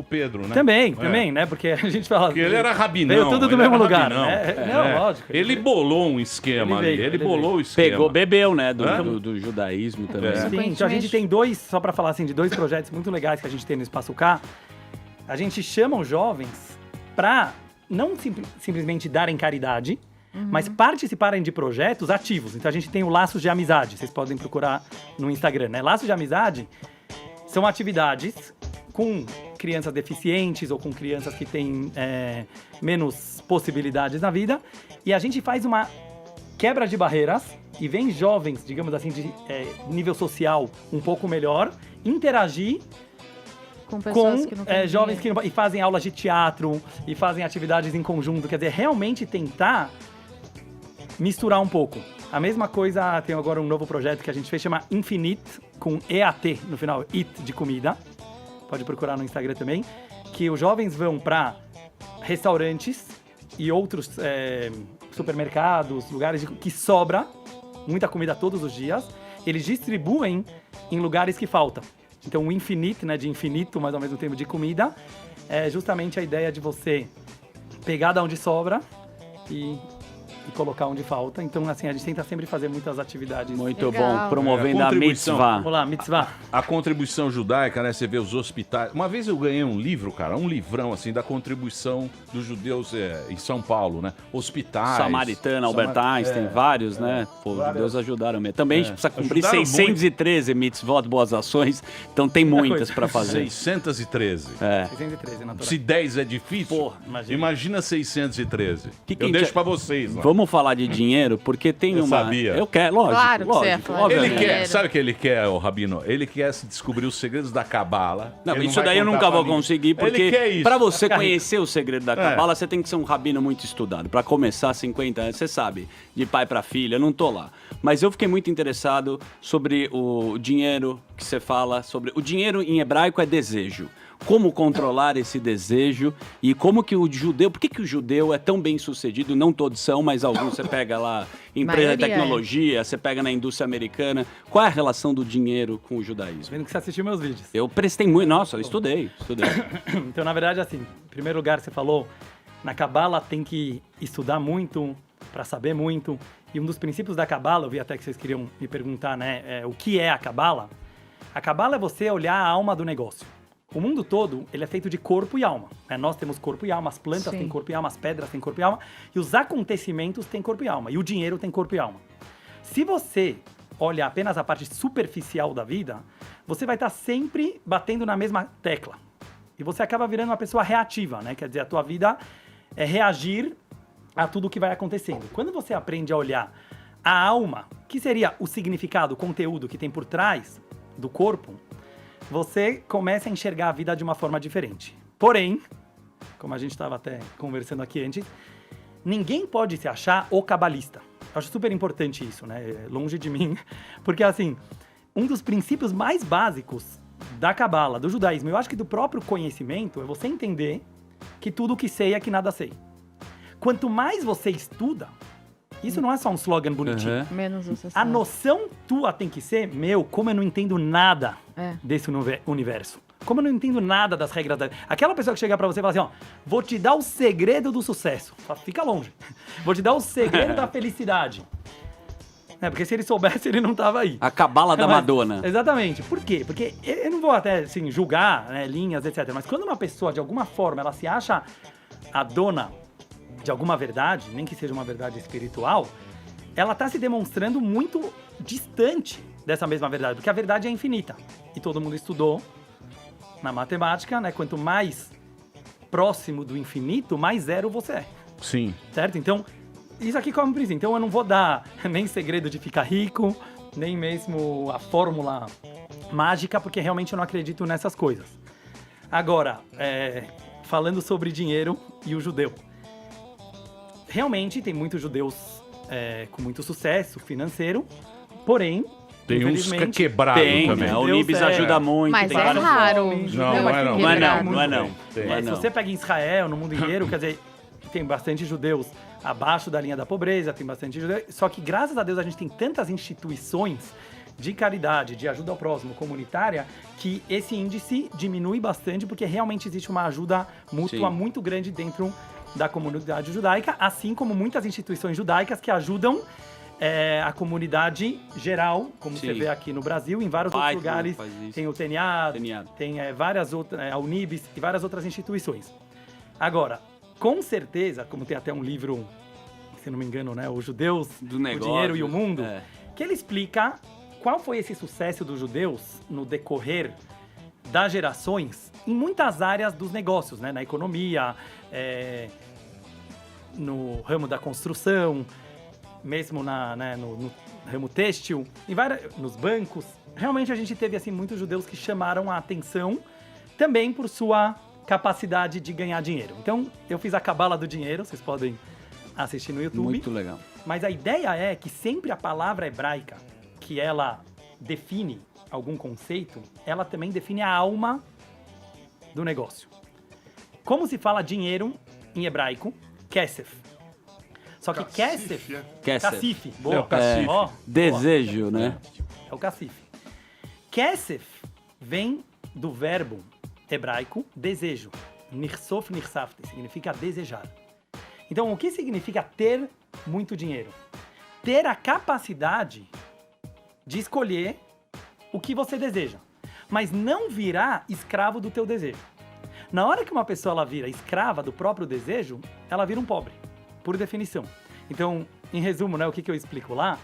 Pedro, né? Também, né? Porque a gente fala... Porque ele era rabinão. Veio tudo do ele mesmo era lugar. rabinão. Né? Não, lógico. Ele bolou um esquema Ele ali. veio, Ele ele bolou veio. o esquema. Bebeu, né, do judaísmo também. Sim, então a gente tem dois, só para falar assim, de dois projetos muito legais que a gente tem no Espaço K. A gente chama os jovens para não simplesmente darem caridade, mas participarem de projetos ativos. Então a gente tem o Laços de Amizade, vocês podem procurar no Instagram, né? Laços de Amizade são atividades com crianças deficientes ou com crianças que têm menos possibilidades na vida. E a gente faz uma quebra de barreiras e vem jovens, digamos assim, de nível social um pouco melhor, interagir Com pessoas que não têm jovens dinheiro. e fazem aulas de teatro e fazem atividades em conjunto. Quer dizer, realmente tentar misturar um pouco A mesma coisa, tem agora um novo projeto que a gente fez, chama Infinite, com EAT no final, IT de comida. Pode procurar no Instagram também. Que os jovens vão para restaurantes e outros supermercados, lugares que sobra muita comida todos os dias. Eles distribuem em lugares que faltam. Então, o Infinite, né, de infinito, mas ao mesmo tempo de comida, é justamente a ideia de você pegar da onde sobra e colocar onde falta. Então, assim, a gente tenta sempre fazer muitas atividades. Muito Legal. bom, promovendo a mitzvah. Vamos lá, mitzvah. A contribuição judaica, né? Você vê os hospitais. Uma vez eu ganhei um livro, cara, um livrão, assim, da contribuição dos judeus em São Paulo, né? Hospitais. Samaritana, Albert Einstein, vários, né? Pô, os judeus ajudaram mesmo. Também a gente precisa cumprir Ajudaram 613 mitzvot, boas ações. Então tem muitas coisa. para fazer. 613. 613, natural. Se 10 é difícil, Porra, imagina 613. Que eu a deixo gente- pra vocês. Lá. Vamos falar de dinheiro, porque tem Eu uma... sabia. Eu quero, lógico, Claro que você ia lógico. falar. Ele obviamente. quer, sabe o que ele quer, ô Rabino? Ele quer se descobrir os segredos da Cabala. Não, Ele isso vai daí eu contar nunca pra vou ninguém. conseguir, Ele porque quer isso. pra você conhecer o segredo da Cabala, É. você tem que ser um rabino muito estudado. Pra começar 50 anos, você sabe, de pai pra filha, eu não tô lá. Mas eu fiquei muito interessado sobre o dinheiro que você fala, sobre... O dinheiro em hebraico é desejo. Como controlar esse desejo e como que o judeu... Por que o judeu é tão bem sucedido? Não todos são, mas alguns você pega lá empresa de Maioria é. tecnologia, você pega na indústria americana. Qual é a relação do dinheiro com o judaísmo? Vendo que você assistiu meus vídeos. Eu prestei muito... Nossa, eu estudei. Então, na verdade, assim, em primeiro lugar, você falou, na Cabala tem que estudar muito para saber muito. E um dos princípios da Cabala, eu vi até que vocês queriam me perguntar, né, o que é a Cabala? A Cabala é você olhar a alma do negócio. O mundo todo, ele é feito de corpo e alma. Né? Nós temos corpo e alma, as plantas Sim. têm corpo e alma, as pedras têm corpo e alma, e os acontecimentos têm corpo e alma, e o dinheiro tem corpo e alma. Se você olha apenas a parte superficial da vida, você vai estar sempre batendo na mesma tecla. E você acaba virando uma pessoa reativa, né? Quer dizer, a tua vida é reagir a tudo que vai acontecendo. Quando você aprende a olhar a alma, que seria o significado, o conteúdo que tem por trás do corpo, você começa a enxergar a vida de uma forma diferente. Porém, como a gente estava até conversando aqui antes, ninguém pode se achar o cabalista. Eu acho super importante isso, né? É longe de mim. Porque, assim, um dos princípios mais básicos da cabala, do judaísmo, eu acho que do próprio conhecimento, é você entender que tudo que sei é que nada sei. Quanto mais você estuda, isso não é só um slogan bonitinho. Menos você A sabe. noção tua tem que ser, como eu não entendo nada desse universo. Como eu não entendo nada das regras da... Aquela pessoa que chega pra você e fala assim, ó, vou te dar o segredo do sucesso. Fala, fica longe. Vou te dar o segredo da felicidade. Porque se ele soubesse, ele não tava aí. A cabala da Mas- Madonna. Exatamente. Por quê? Porque eu não vou até, assim, julgar, né, linhas, etc. Mas quando uma pessoa, de alguma forma, ela se acha a dona de alguma verdade, nem que seja uma verdade espiritual, ela tá se demonstrando muito distante dessa mesma verdade. Porque a verdade é infinita. E todo mundo estudou na matemática, né? Quanto mais próximo do infinito, mais zero você é. Sim. Certo? Então, isso aqui como princípio. Então, eu não vou dar nem segredo de ficar rico, nem mesmo a fórmula mágica, porque realmente eu não acredito nessas coisas. Agora, falando sobre dinheiro e o judeu. Realmente, tem muitos judeus com muito sucesso financeiro, porém, Tem uns infelizmente, quebrados Tem, também. né? O Nibis ajuda muito. Mas tem é vários- raro. Não, judeu não é aqui não. Não é quebrar. não, não é não. Tem. Não é Se não. você pega em Israel, no mundo inteiro, quer dizer, tem bastante judeus abaixo da linha da pobreza, tem bastante judeus. Só que, graças a Deus, a gente tem tantas instituições de caridade, de ajuda ao próximo, comunitária, que esse índice diminui bastante, porque realmente existe uma ajuda mútua Sim. muito grande dentro da comunidade judaica, assim como muitas instituições judaicas que ajudam a comunidade geral, como Sim. você vê aqui no Brasil, em vários outros Weizmann lugares. faz isso. Tem o TNA, TNA. tem várias outras, a Unibis e várias outras instituições. Agora, com certeza, como tem até um livro, se não me engano, né, Os Judeus, Do o negócio. Dinheiro e o Mundo, É. que ele explica qual foi esse sucesso dos judeus no decorrer das gerações em muitas áreas dos negócios, né, na economia, no ramo da construção, mesmo no ramo têxtil, nos bancos. Realmente a gente teve assim muitos judeus que chamaram a atenção também por sua capacidade de ganhar dinheiro. Então, eu fiz a cabala do dinheiro, vocês podem assistir no YouTube. Muito legal. Mas a ideia é que sempre a palavra hebraica, que ela define algum conceito, ela também define a alma do negócio. Como se fala dinheiro em hebraico? Kesef. Só que Kesef... Cacife. Boa. É o cacife. Ó, Desejo, né? é o cacife. Kesef vem do verbo hebraico desejo. Nirsof nirsafte, significa desejar. Então, o que significa ter muito dinheiro? Ter a capacidade de escolher o que você deseja, mas não virar escravo do teu desejo. Na hora que uma pessoa ela vira escrava do próprio desejo, ela vira um pobre, por definição. Então, em resumo, né, o que eu explico lá,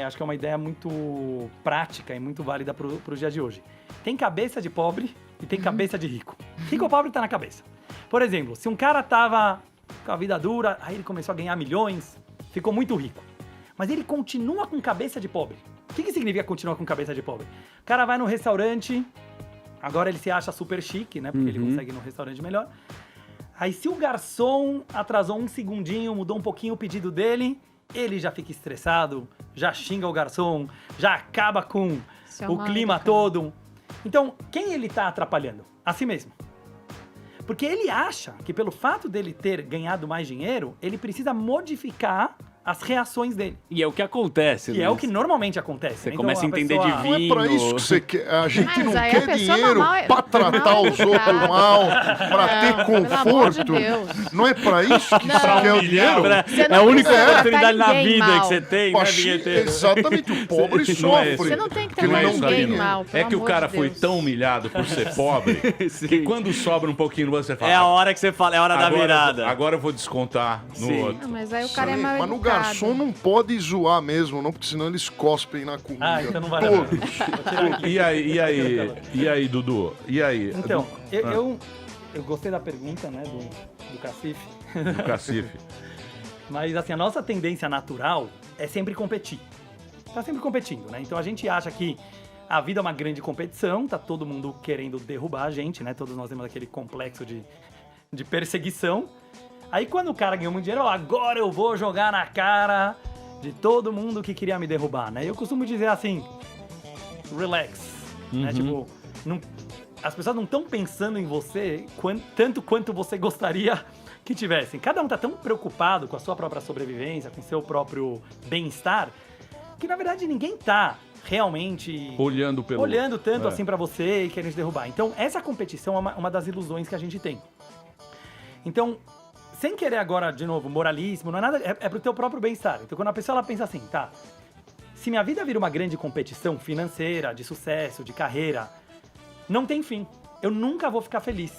acho que é uma ideia muito prática e muito válida para os dias de hoje. Tem cabeça de pobre e tem cabeça de rico. Rico ou pobre está na cabeça. Por exemplo, se um cara tava com a vida dura, aí ele começou a ganhar milhões, ficou muito rico. Mas ele continua com cabeça de pobre. O que significa continuar com cabeça de pobre? O cara vai no restaurante, agora ele se acha super chique, né? Porque ele consegue ir no restaurante melhor. Aí se o garçom atrasou um segundinho, mudou um pouquinho o pedido dele, ele já fica estressado, já xinga o garçom, já acaba com o clima todo. Então, quem ele tá atrapalhando? A si mesmo. Porque ele acha que pelo fato dele ter ganhado mais dinheiro, ele precisa modificar as reações dele. E é o que acontece, Que é o que normalmente acontece. Você Então, começa a entender pessoa... de vinho. Não é pra isso que você quer. A gente não aí a quer pessoa dinheiro normal pra tratar os outros mal, pra ter pelo amor de conforto. Deus. Não é pra isso que Não. você quer o dinheiro? Você É não a única precisa oportunidade tratar na ninguém vida mal. que você tem, né, vinheteiro? Exatamente, o pobre Não é sofre. esse. Você não tem que Que não tratar é isso, ninguém Rabino. mal, É pelo que o amor cara de foi Deus. tão humilhado por ser pobre que quando sobra um pouquinho você fala. É a hora que você fala, é a hora da agora, virada. Agora eu vou descontar no Sim. outro. Não, mas aí o cara é Sim, mal mas no educado. garçom não pode zoar mesmo, não, porque senão eles cospem na comida. então não vai dar. Todos. E aí, Dudu? E aí? Então, eu gostei da pergunta, né, do cacife. Do cacife. Mas, assim, a nossa tendência natural é sempre competir. Tá sempre competindo, né? Então, a gente acha que a vida é uma grande competição, tá todo mundo querendo derrubar a gente, né? Todos nós temos aquele complexo de perseguição. Aí, quando o cara ganhou muito dinheiro, agora eu vou jogar na cara de todo mundo que queria me derrubar, né? Eu costumo dizer assim, relax, né? Tipo, as pessoas não estão pensando em você tanto quanto você gostaria que tivessem. Cada um tá tão preocupado com a sua própria sobrevivência, com o seu próprio bem-estar, que na verdade ninguém tá realmente olhando tanto assim pra você e querendo te derrubar. Então, essa competição é uma das ilusões que a gente tem. Então, sem querer agora, de novo, moralismo, não é nada, é pro teu próprio bem-estar. Então, quando a pessoa ela pensa assim, tá, se minha vida vira uma grande competição financeira, de sucesso, de carreira, não tem fim. Eu nunca vou ficar feliz,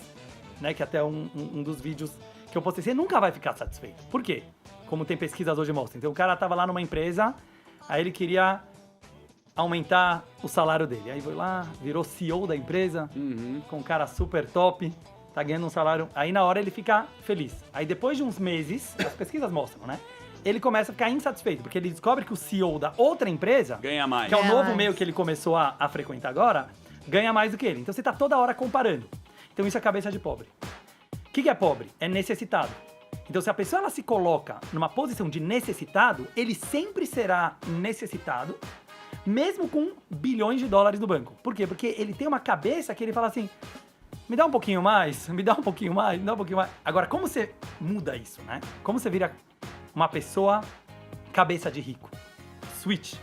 né? Que até um dos vídeos que eu postei, você nunca vai ficar satisfeito. Por quê? Como tem pesquisas hoje mostram. Então, o cara tava lá numa empresa, aí ele queria aumentar o salário dele. Aí foi lá, virou CEO da empresa, com um cara super top, tá ganhando um salário. Aí na hora ele fica feliz. Aí depois de uns meses, as pesquisas mostram, né? Ele começa a ficar insatisfeito, porque ele descobre que o CEO da outra empresa, ganha mais. que é o Ganha novo mais. meio que ele começou a frequentar agora, ganha mais do que ele. Então você tá toda hora comparando. Então isso é cabeça de pobre. O que é pobre? É necessitado. Então se a pessoa ela se coloca numa posição de necessitado, ele sempre será necessitado, mesmo com bilhões de dólares no banco. Por quê? Porque ele tem uma cabeça que ele fala assim, me dá um pouquinho mais, me dá um pouquinho mais, me dá um pouquinho mais. Agora, como você muda isso, né? Como você vira uma pessoa cabeça de rico? Switch.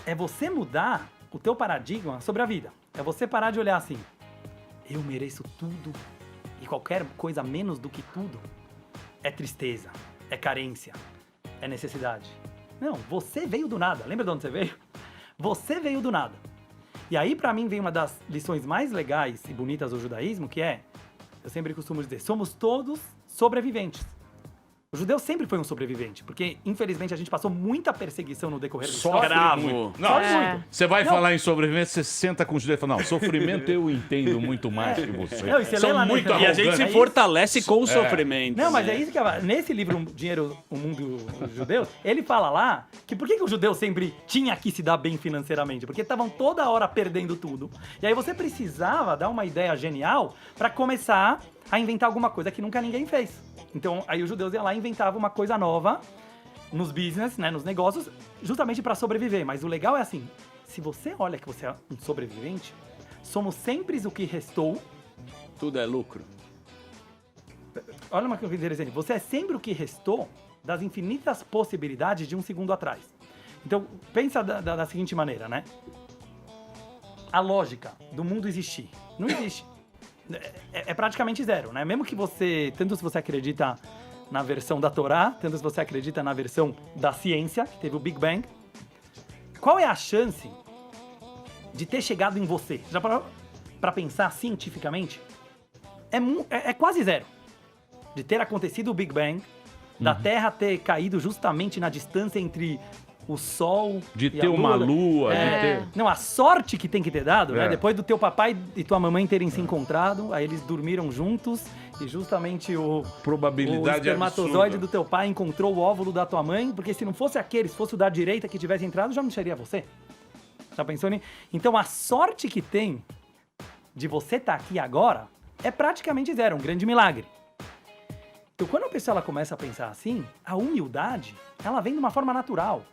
É você mudar o teu paradigma sobre a vida. É você parar de olhar assim, eu mereço tudo e qualquer coisa menos do que tudo é tristeza, é carência, é necessidade. Não, você veio do nada. Lembra de onde você veio? Você veio do nada. E aí, pra mim, vem uma das lições mais legais e bonitas do judaísmo, que é, eu sempre costumo dizer, somos todos sobreviventes. O judeu sempre foi um sobrevivente, porque, infelizmente, a gente passou muita perseguição no decorrer da história. Sofre muito. Não, Sofre muito. Você vai Não. falar em sobrevivência, você senta com os judeus e fala, não, sofrimento eu entendo muito mais que você. Não, e você lê São lá, né? muito E a E a gente arrogantes. se fortalece com o sofrimento. Não, mas né? é isso que nesse livro Dinheiro, o Mundo dos Judeus, ele fala lá que por que o judeu sempre tinha que se dar bem financeiramente? Porque estavam toda hora perdendo tudo. E aí você precisava dar uma ideia genial pra começar a inventar alguma coisa que nunca ninguém fez. Então, aí os judeus iam lá e inventavam uma coisa nova nos business, né, nos negócios, justamente para sobreviver. Mas o legal é assim, se você olha que você é um sobrevivente, somos sempre o que restou. Tudo é lucro. Olha uma coisa interessante, você é sempre o que restou das infinitas possibilidades de um segundo atrás. Então, pensa da seguinte maneira, né? A lógica do mundo existir não existe. É praticamente zero, né? Mesmo que você, tanto se você acredita na versão da Torá, tanto se você acredita na versão da ciência, que teve o Big Bang, qual é a chance de ter chegado em você? Já parou pra pensar cientificamente? É quase zero. De ter acontecido o Big Bang, da Terra ter caído justamente na distância entre o Sol de e ter a Lua. uma Lua, de ter... Não, a sorte que tem que ter dado, né? Depois do teu papai e tua mamãe terem se encontrado, aí eles dormiram juntos e justamente o espermatozoide do teu pai encontrou o óvulo da tua mãe, porque se não fosse aquele, se fosse o da direita que tivesse entrado, já não seria você. Já pensou nisso? Então a sorte que tem de você estar aqui agora é praticamente zero, um grande milagre. Então quando a pessoa ela começa a pensar assim, a humildade, ela vem de uma forma natural.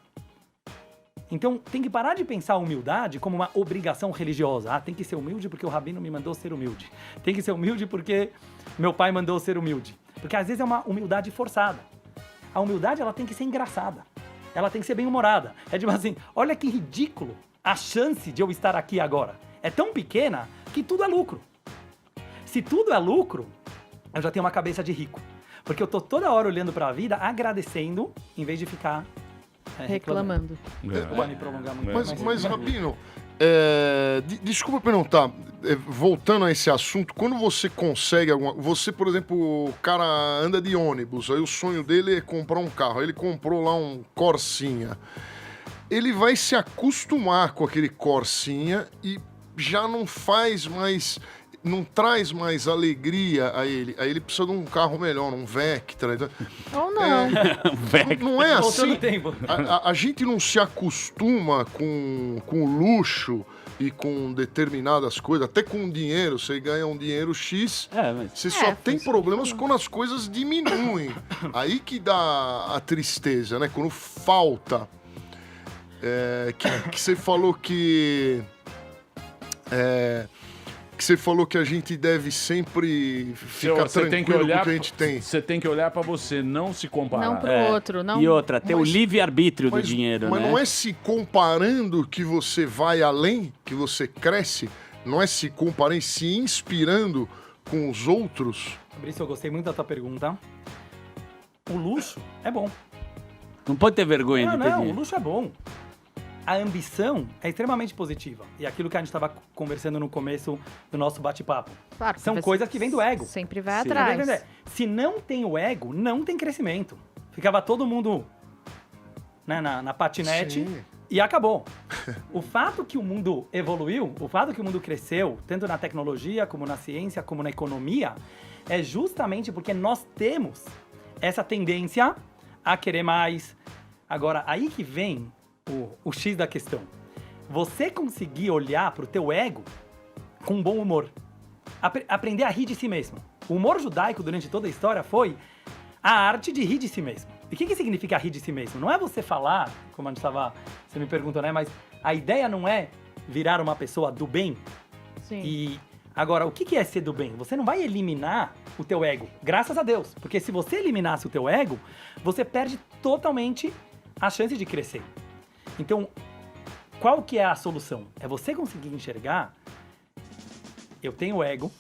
Então, tem que parar de pensar a humildade como uma obrigação religiosa. Ah, tem que ser humilde porque o rabino me mandou ser humilde. Tem que ser humilde porque meu pai mandou ser humilde. Porque às vezes é uma humildade forçada. A humildade, ela tem que ser engraçada. Ela tem que ser bem-humorada. É tipo assim, olha que ridículo a chance de eu estar aqui agora. É tão pequena que tudo é lucro. Se tudo é lucro, eu já tenho uma cabeça de rico. Porque eu tô toda hora olhando pra vida, agradecendo, em vez de ficar... reclamando. Mas Rabino, desculpa perguntar, voltando a esse assunto, quando você consegue você, por exemplo, o cara anda de ônibus, aí o sonho dele é comprar um carro, aí ele comprou lá um Corsinha, ele vai se acostumar com aquele Corsinha e já não faz mais... não traz mais alegria a ele. Aí ele precisa de um carro melhor, um Vectra. Ou não. Não é assim. A gente não se acostuma com luxo e com determinadas coisas. Até com dinheiro. Você ganha um dinheiro X, você só tem problemas quando as coisas diminuem. Aí que dá a tristeza, né? Quando falta. Que você falou que... que você falou que a gente deve sempre ficar tranquilo com o que a gente tem. Você tem que olhar pra você, não se comparar. Não pro outro. Não... E outra, ter o livre-arbítrio do dinheiro, mas né? não é se comparando que você vai além, que você cresce. Não é se comparando, se inspirando com os outros. Fabrício, eu gostei muito da tua pergunta. O luxo é bom. Não pode ter vergonha de ter Não, o dinheiro. luxo é bom. A ambição é extremamente positiva. E aquilo que a gente estava conversando no começo do nosso bate-papo. Claro, são coisas que vêm do ego. Sempre vai atrás. Se não tem o ego, não tem crescimento. Ficava todo mundo, né, na patinete e acabou. O fato que o mundo evoluiu, o fato que o mundo cresceu, tanto na tecnologia, como na ciência, como na economia, é justamente porque nós temos essa tendência a querer mais. Agora, aí que vem o X da questão. Você conseguir olhar pro teu ego com bom humor. Aprender a rir de si mesmo. O humor judaico durante toda a história foi a arte de rir de si mesmo. E o que significa rir de si mesmo? Não é você falar, como a gente estava... Você me perguntou, né? Mas a ideia não é virar uma pessoa do bem. Sim. E agora, o que é ser do bem? Você não vai eliminar o teu ego. Graças a Deus. Porque se você eliminasse o teu ego, você perde totalmente a chance de crescer. Então, qual que é a solução? É você conseguir enxergar, eu tenho ego,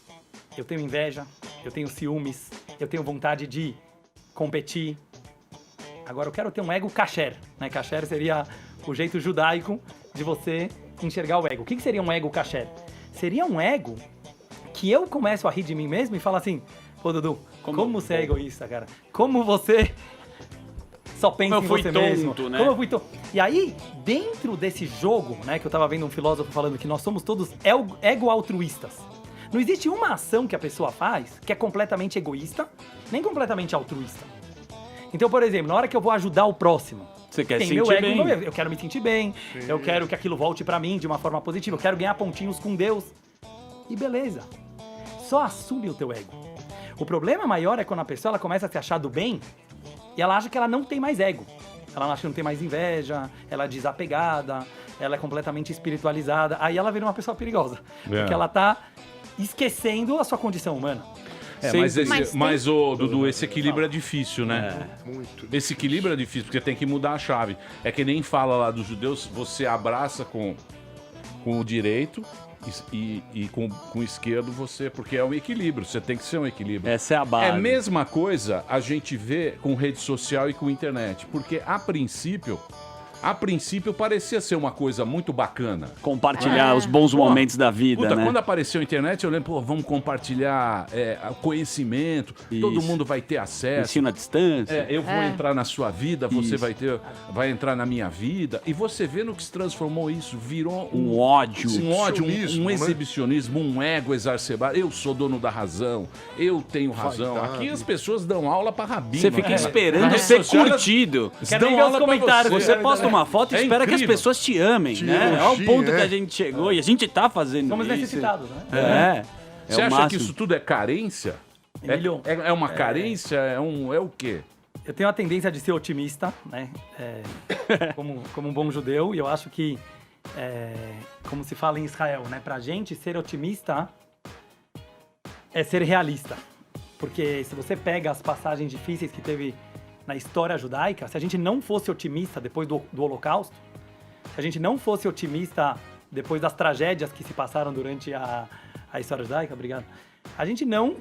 eu tenho inveja, eu tenho ciúmes, eu tenho vontade de competir. Agora eu quero ter um ego kasher, né? Kasher seria o jeito judaico de você enxergar o ego. O que seria um ego kasher? Seria um ego que eu começo a rir de mim mesmo e falo assim, pô, Dudu, como você é egoísta, cara? Como você... só pensa em você mesmo. Né? Como eu fui tonto. E aí, dentro desse jogo, né, que eu tava vendo um filósofo falando que nós somos todos ego-altruístas. Não existe uma ação que a pessoa faz que é completamente egoísta, nem completamente altruísta. Então, por exemplo, na hora que eu vou ajudar o próximo, você quer tem se meu sentir ego, bem. eu quero me sentir bem, eu quero que aquilo volte pra mim de uma forma positiva, eu quero ganhar pontinhos com Deus. E beleza. Só assume o teu ego. O problema maior é quando a pessoa ela começa a se achar do bem e ela acha que ela não tem mais ego. Ela acha que não tem mais inveja, ela é desapegada, ela é completamente espiritualizada. Aí ela vira uma pessoa perigosa. Porque ela tá esquecendo a sua condição humana. Mas Dudu, esse equilíbrio é difícil, né? Muito. Esse equilíbrio é difícil, porque tem que mudar a chave. É que nem fala lá dos judeus, você abraça com o direito e com o esquerdo porque é um equilíbrio, você tem que ser um equilíbrio. Essa é a base. É a mesma coisa a gente vê com rede social e com internet, porque a princípio parecia ser uma coisa muito bacana. Compartilhar os bons momentos da vida, né? Quando apareceu a internet, eu lembro, vamos compartilhar conhecimento, todo mundo vai ter acesso. Ensino à distância. Eu vou entrar na sua vida, você vai entrar na minha vida. E você vê no que se transformou isso, virou um ódio. Um exibicionismo, um ego exacerbado. Eu sou dono da razão, eu tenho razão. Aqui as pessoas dão aula pra rabino. Você fica esperando ser curtido. Dão aula comentários. Você posta uma foto e espera que as pessoas te amem, né? É o ponto que a gente chegou e a gente tá fazendo Somos isso. necessitados, né? Você acha que isso tudo é carência? É uma carência? É o quê? Eu tenho a tendência de ser otimista, né? Como um bom judeu, e eu acho que, como se fala em Israel, né? Pra gente, ser otimista é ser realista. Porque se você pega as passagens difíceis que teve na história judaica, se a gente não fosse otimista depois do Holocausto, se a gente não fosse otimista depois das tragédias que se passaram durante a história judaica, obrigado, a gente não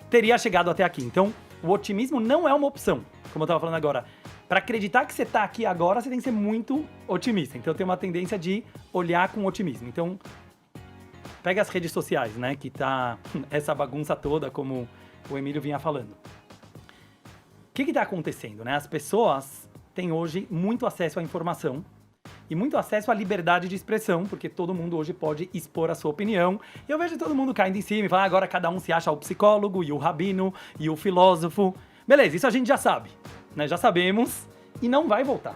teria chegado até aqui. Então, o otimismo não é uma opção, como eu estava falando agora. Para acreditar que você está aqui agora, você tem que ser muito otimista. Então, eu tenho uma tendência de olhar com otimismo. Então, pega as redes sociais, né, que tá essa bagunça toda, como o Emílio vinha falando. O que está acontecendo, né? As pessoas têm hoje muito acesso à informação e muito acesso à liberdade de expressão, porque todo mundo hoje pode expor a sua opinião. E eu vejo todo mundo caindo em cima e falar, agora cada um se acha o psicólogo e o rabino e o filósofo. Beleza, isso a gente já sabe, né? Já sabemos e não vai voltar.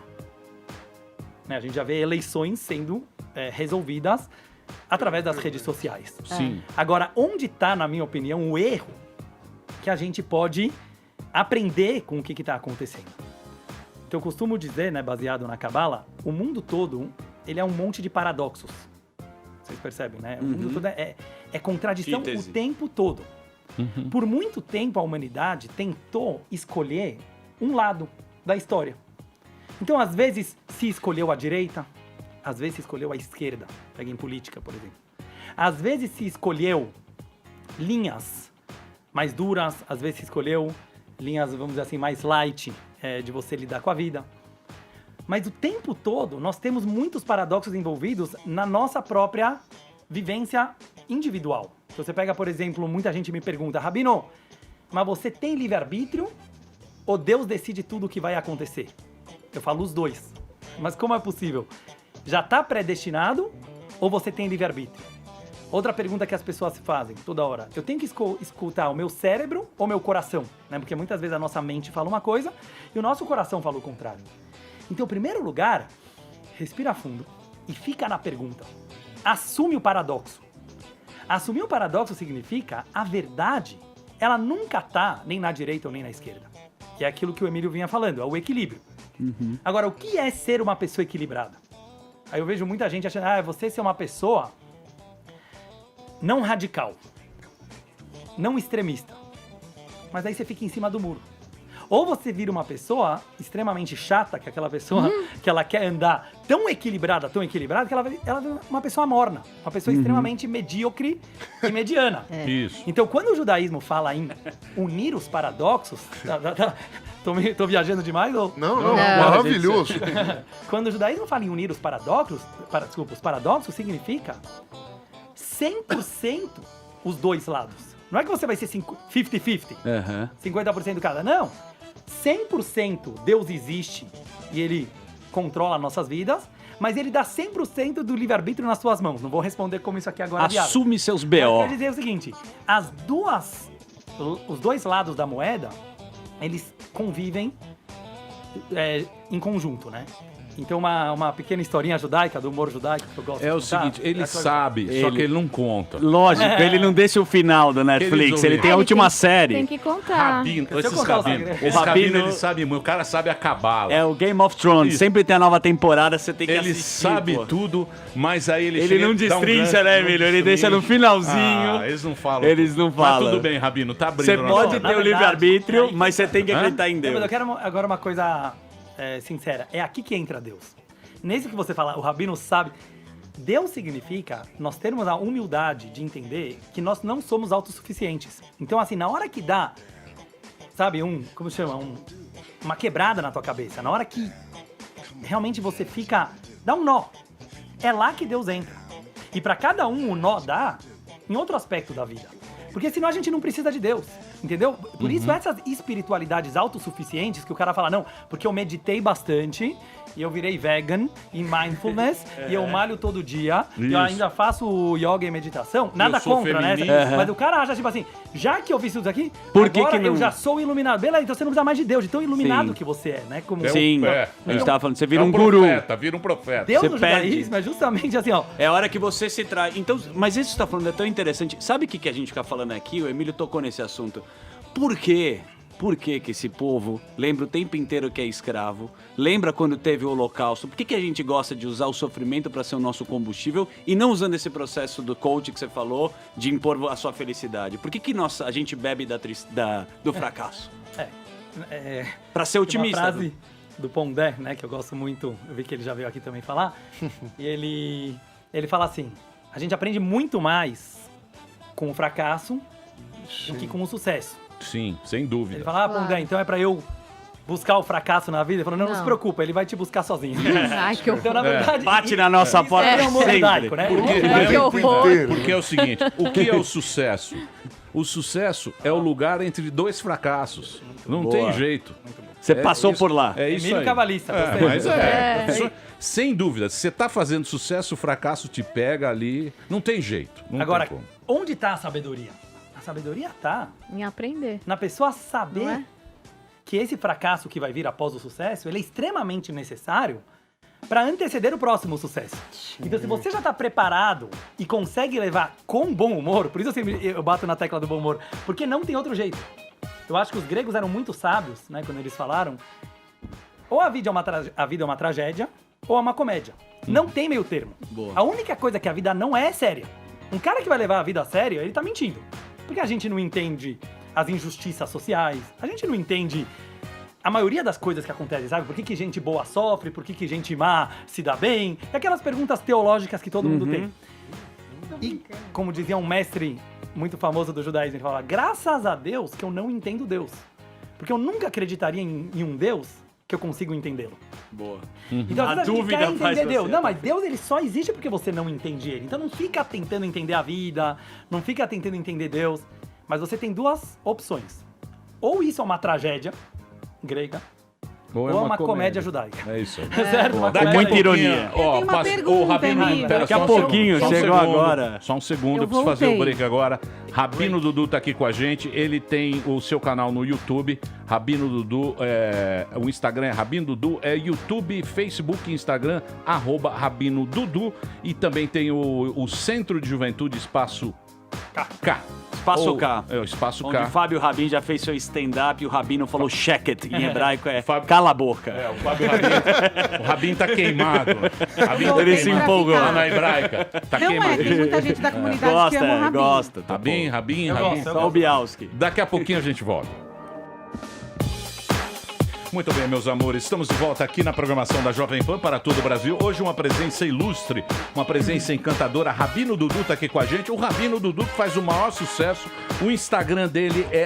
Né? A gente já vê eleições sendo resolvidas através das redes sociais. Sim. Agora, onde está, na minha opinião, o erro que a gente pode aprender com o que está acontecendo? Então, eu costumo dizer, né, baseado na Kabbalah, o mundo todo, ele é um monte de paradoxos. Vocês percebem, né? O mundo todo é contradição o tempo todo. Por muito tempo, a humanidade tentou escolher um lado da história. Então, às vezes, se escolheu a direita, às vezes se escolheu a esquerda. Pega em política, por exemplo. Às vezes se escolheu linhas mais duras, às vezes se escolheu linhas, vamos dizer assim, mais light, de você lidar com a vida. Mas o tempo todo, nós temos muitos paradoxos envolvidos na nossa própria vivência individual. Se você pega, por exemplo, muita gente me pergunta, Rabino, mas você tem livre-arbítrio ou Deus decide tudo o que vai acontecer? Eu falo os dois. Mas como é possível? Já está predestinado ou você tem livre-arbítrio? Outra pergunta que as pessoas fazem toda hora. Eu tenho que escutar o meu cérebro ou meu coração? Né? Porque muitas vezes a nossa mente fala uma coisa e o nosso coração fala o contrário. Então, em primeiro lugar, respira fundo e fica na pergunta. Assume o paradoxo. Assumir o paradoxo significa a verdade, ela nunca está nem na direita ou nem na esquerda. Que é aquilo que o Emílio vinha falando, é o equilíbrio. Agora, o que é ser uma pessoa equilibrada? Aí eu vejo muita gente achando, você ser uma pessoa não radical, não extremista. Mas aí você fica em cima do muro. Ou você vira uma pessoa extremamente chata, que é aquela pessoa que ela quer andar tão equilibrada, que ela vira uma pessoa morna, uma pessoa extremamente medíocre e mediana. Isso. Então, quando o judaísmo fala em unir os paradoxos... Tô viajando demais? Ou... Não, maravilhoso. Quando o judaísmo fala em unir os paradoxos, os paradoxos significa 100% os dois lados. Não é que você vai ser 50-50, 50% cada, não. 100% Deus existe e Ele controla nossas vidas, mas Ele dá 100% do livre-arbítrio nas suas mãos. Não vou responder como isso aqui agora é viável. Assume seus B.O. B.O. Quer dizer o seguinte, os dois lados da moeda, eles convivem em conjunto, né? Então, uma pequena historinha judaica, do humor judaico que eu gosto de É o contar. seguinte, ele sabe, só que ele não conta. Lógico, ele não deixa o final do Netflix, ele tem a última série. Tem que contar. Rabino, Deixa eu esses contar o rabinos. segredo. Esse O rabino- rabino, ele sabe muito. O cara sabe a cabala. É o Game of Thrones, Isso. sempre tem a nova temporada, você tem que Ele assistir. sabe pô. tudo, mas aí ele Ele chega não e dá um destrincha, gancho, né, não Emílio? Ele deixa no destrincha. finalzinho. Ah, eles não falam. Eles não Mas falam. tudo bem, Rabino, tá abrindo. Você na pode nossa- na ter o verdade, livre-arbítrio, aí- mas você tem que Hã? acreditar em Não, Deus. mas eu quero agora uma coisa sincera. É aqui que entra Deus. Nesse que você fala, o Rabino sabe. Deus significa nós termos a humildade de entender que nós não somos autossuficientes. Então, assim, na hora que dá, sabe, como se chama? Uma quebrada na tua cabeça, na hora que realmente você fica, dá um nó. É lá que Deus entra. E para cada um o nó dá em outro aspecto da vida. Porque senão a gente não precisa de Deus, entendeu? Por isso essas espiritualidades autossuficientes que o cara fala, não, porque eu meditei bastante e eu virei vegan em mindfulness e eu malho todo dia e eu Isso. ainda faço yoga e meditação. Nada sou contra, né? feminista. Mas o cara acha, tipo assim, já que eu fiz tudo aqui, Por que agora que não- eu já sou iluminado. Beleza, então você não precisa mais de Deus, de tão iluminado Sim. que você é, né? Como Sim, É, a gente é. tava falando, você É vira um guru. profeta, vira um profeta. Deus Você no perde. judaísmo é justamente assim, ó. É a hora que você se traz. Então, mas isso que você tá falando é tão interessante. Sabe o que a gente fica falando aqui? O Emílio tocou nesse assunto. Por quê? Por que esse povo lembra o tempo inteiro que é escravo? Lembra quando teve o Holocausto? Por que a gente gosta de usar o sofrimento para ser o nosso combustível e não usando esse processo do coach que você falou de impor a sua felicidade? Por que a gente bebe do fracasso? Para ser Tem otimista. uma frase do Pondé, né, que eu gosto muito, eu vi que ele já veio aqui também falar, e ele fala assim, a gente aprende muito mais com o fracasso do que com o sucesso. Sim, sem Ele dúvida. fala, Pondé, então é pra eu buscar o fracasso na vida? Ele falou, não se preocupa, ele vai te buscar sozinho. Ai, que horror. Então, na verdade... Bate na nossa porta é um sempre. judaico, né? Que horror. Porque é o seguinte, o que é o sucesso? O sucesso é o lugar entre dois fracassos. Não Boa. tem jeito. Você passou isso- por lá. É isso Emílio aí. Cavalista, É, gostei. mas É. a pessoa- sem dúvida, se você tá fazendo sucesso, o fracasso te pega ali. Não tem jeito. Não Agora, tem como. onde tá a sabedoria? A sabedoria tá Em aprender. na pessoa Não saber é? que esse fracasso que vai vir após o sucesso, ele é extremamente necessário para anteceder o próximo sucesso. Então, se você já está preparado e consegue levar com bom humor, por isso eu bato na tecla do bom humor, porque não tem outro jeito. Eu acho que os gregos eram muito sábios, né, quando eles falaram, ou a vida é uma tragédia, ou é uma comédia. Não tem meio termo. Boa. A única coisa que a vida não é séria. Um cara que vai levar a vida a sério, ele tá mentindo. Porque a gente não entende as injustiças sociais, a gente não entende a maioria das coisas que acontecem, sabe? Por que gente boa sofre, por que gente má se dá bem? E aquelas perguntas teológicas que todo mundo tem. E, como dizia um mestre muito famoso do judaísmo, ele fala, graças a Deus que eu não entendo Deus. Porque eu nunca acreditaria em um Deus que eu consigo entendê-lo. Boa. Então, A às vezes a gente dúvida quer faz entender Deus. você Não, mas Deus ele só existe porque você não entende ele. Então não fica tentando entender a vida, não fica tentando entender Deus. Mas você tem duas opções. Ou isso é uma tragédia grega, ou é uma comédia judaica. É isso aí. Certo? Uma Daqui a comédia- muita ironia. Eu tenho uma Ô, pergunta, Rabino, Emílio. pera, Daqui a só um pouquinho, segundo, chegou segundo, agora. Só um segundo, Eu eu preciso fazer o voltei. break agora. Rabino Dudu tá aqui com a gente. Ele tem o seu canal no YouTube, Rabino Dudu. O Instagram é Rabino Dudu, é YouTube, Facebook e Instagram, @Rabino Dudu. E também tem o Centro de Juventude Espaço K. Espaço Ou- K. É, o Espaço Onde K. Fábio Rabin já fez seu stand-up e o Rabino falou sheket, em hebraico é Fábio- cala a boca. É, o Fábio Rabin, o Rabin tá queimado. Rabin tá Ele se queimado. empolgou. Lá na hebraica. Tá Não é, queimado. tem muita gente da comunidade que ama o Rabin. gosta. Tá Rabin, bom. Rabin, Eu Rabin. gosto, eu Só o Bialski. Daqui a pouquinho a gente volta. Muito bem, meus amores, estamos de volta aqui na programação da Jovem Pan para todo o Brasil. Hoje uma presença ilustre, uma presença encantadora. Rabino Dudu tá aqui com a gente. O Rabino Dudu que faz o maior sucesso. O Instagram dele é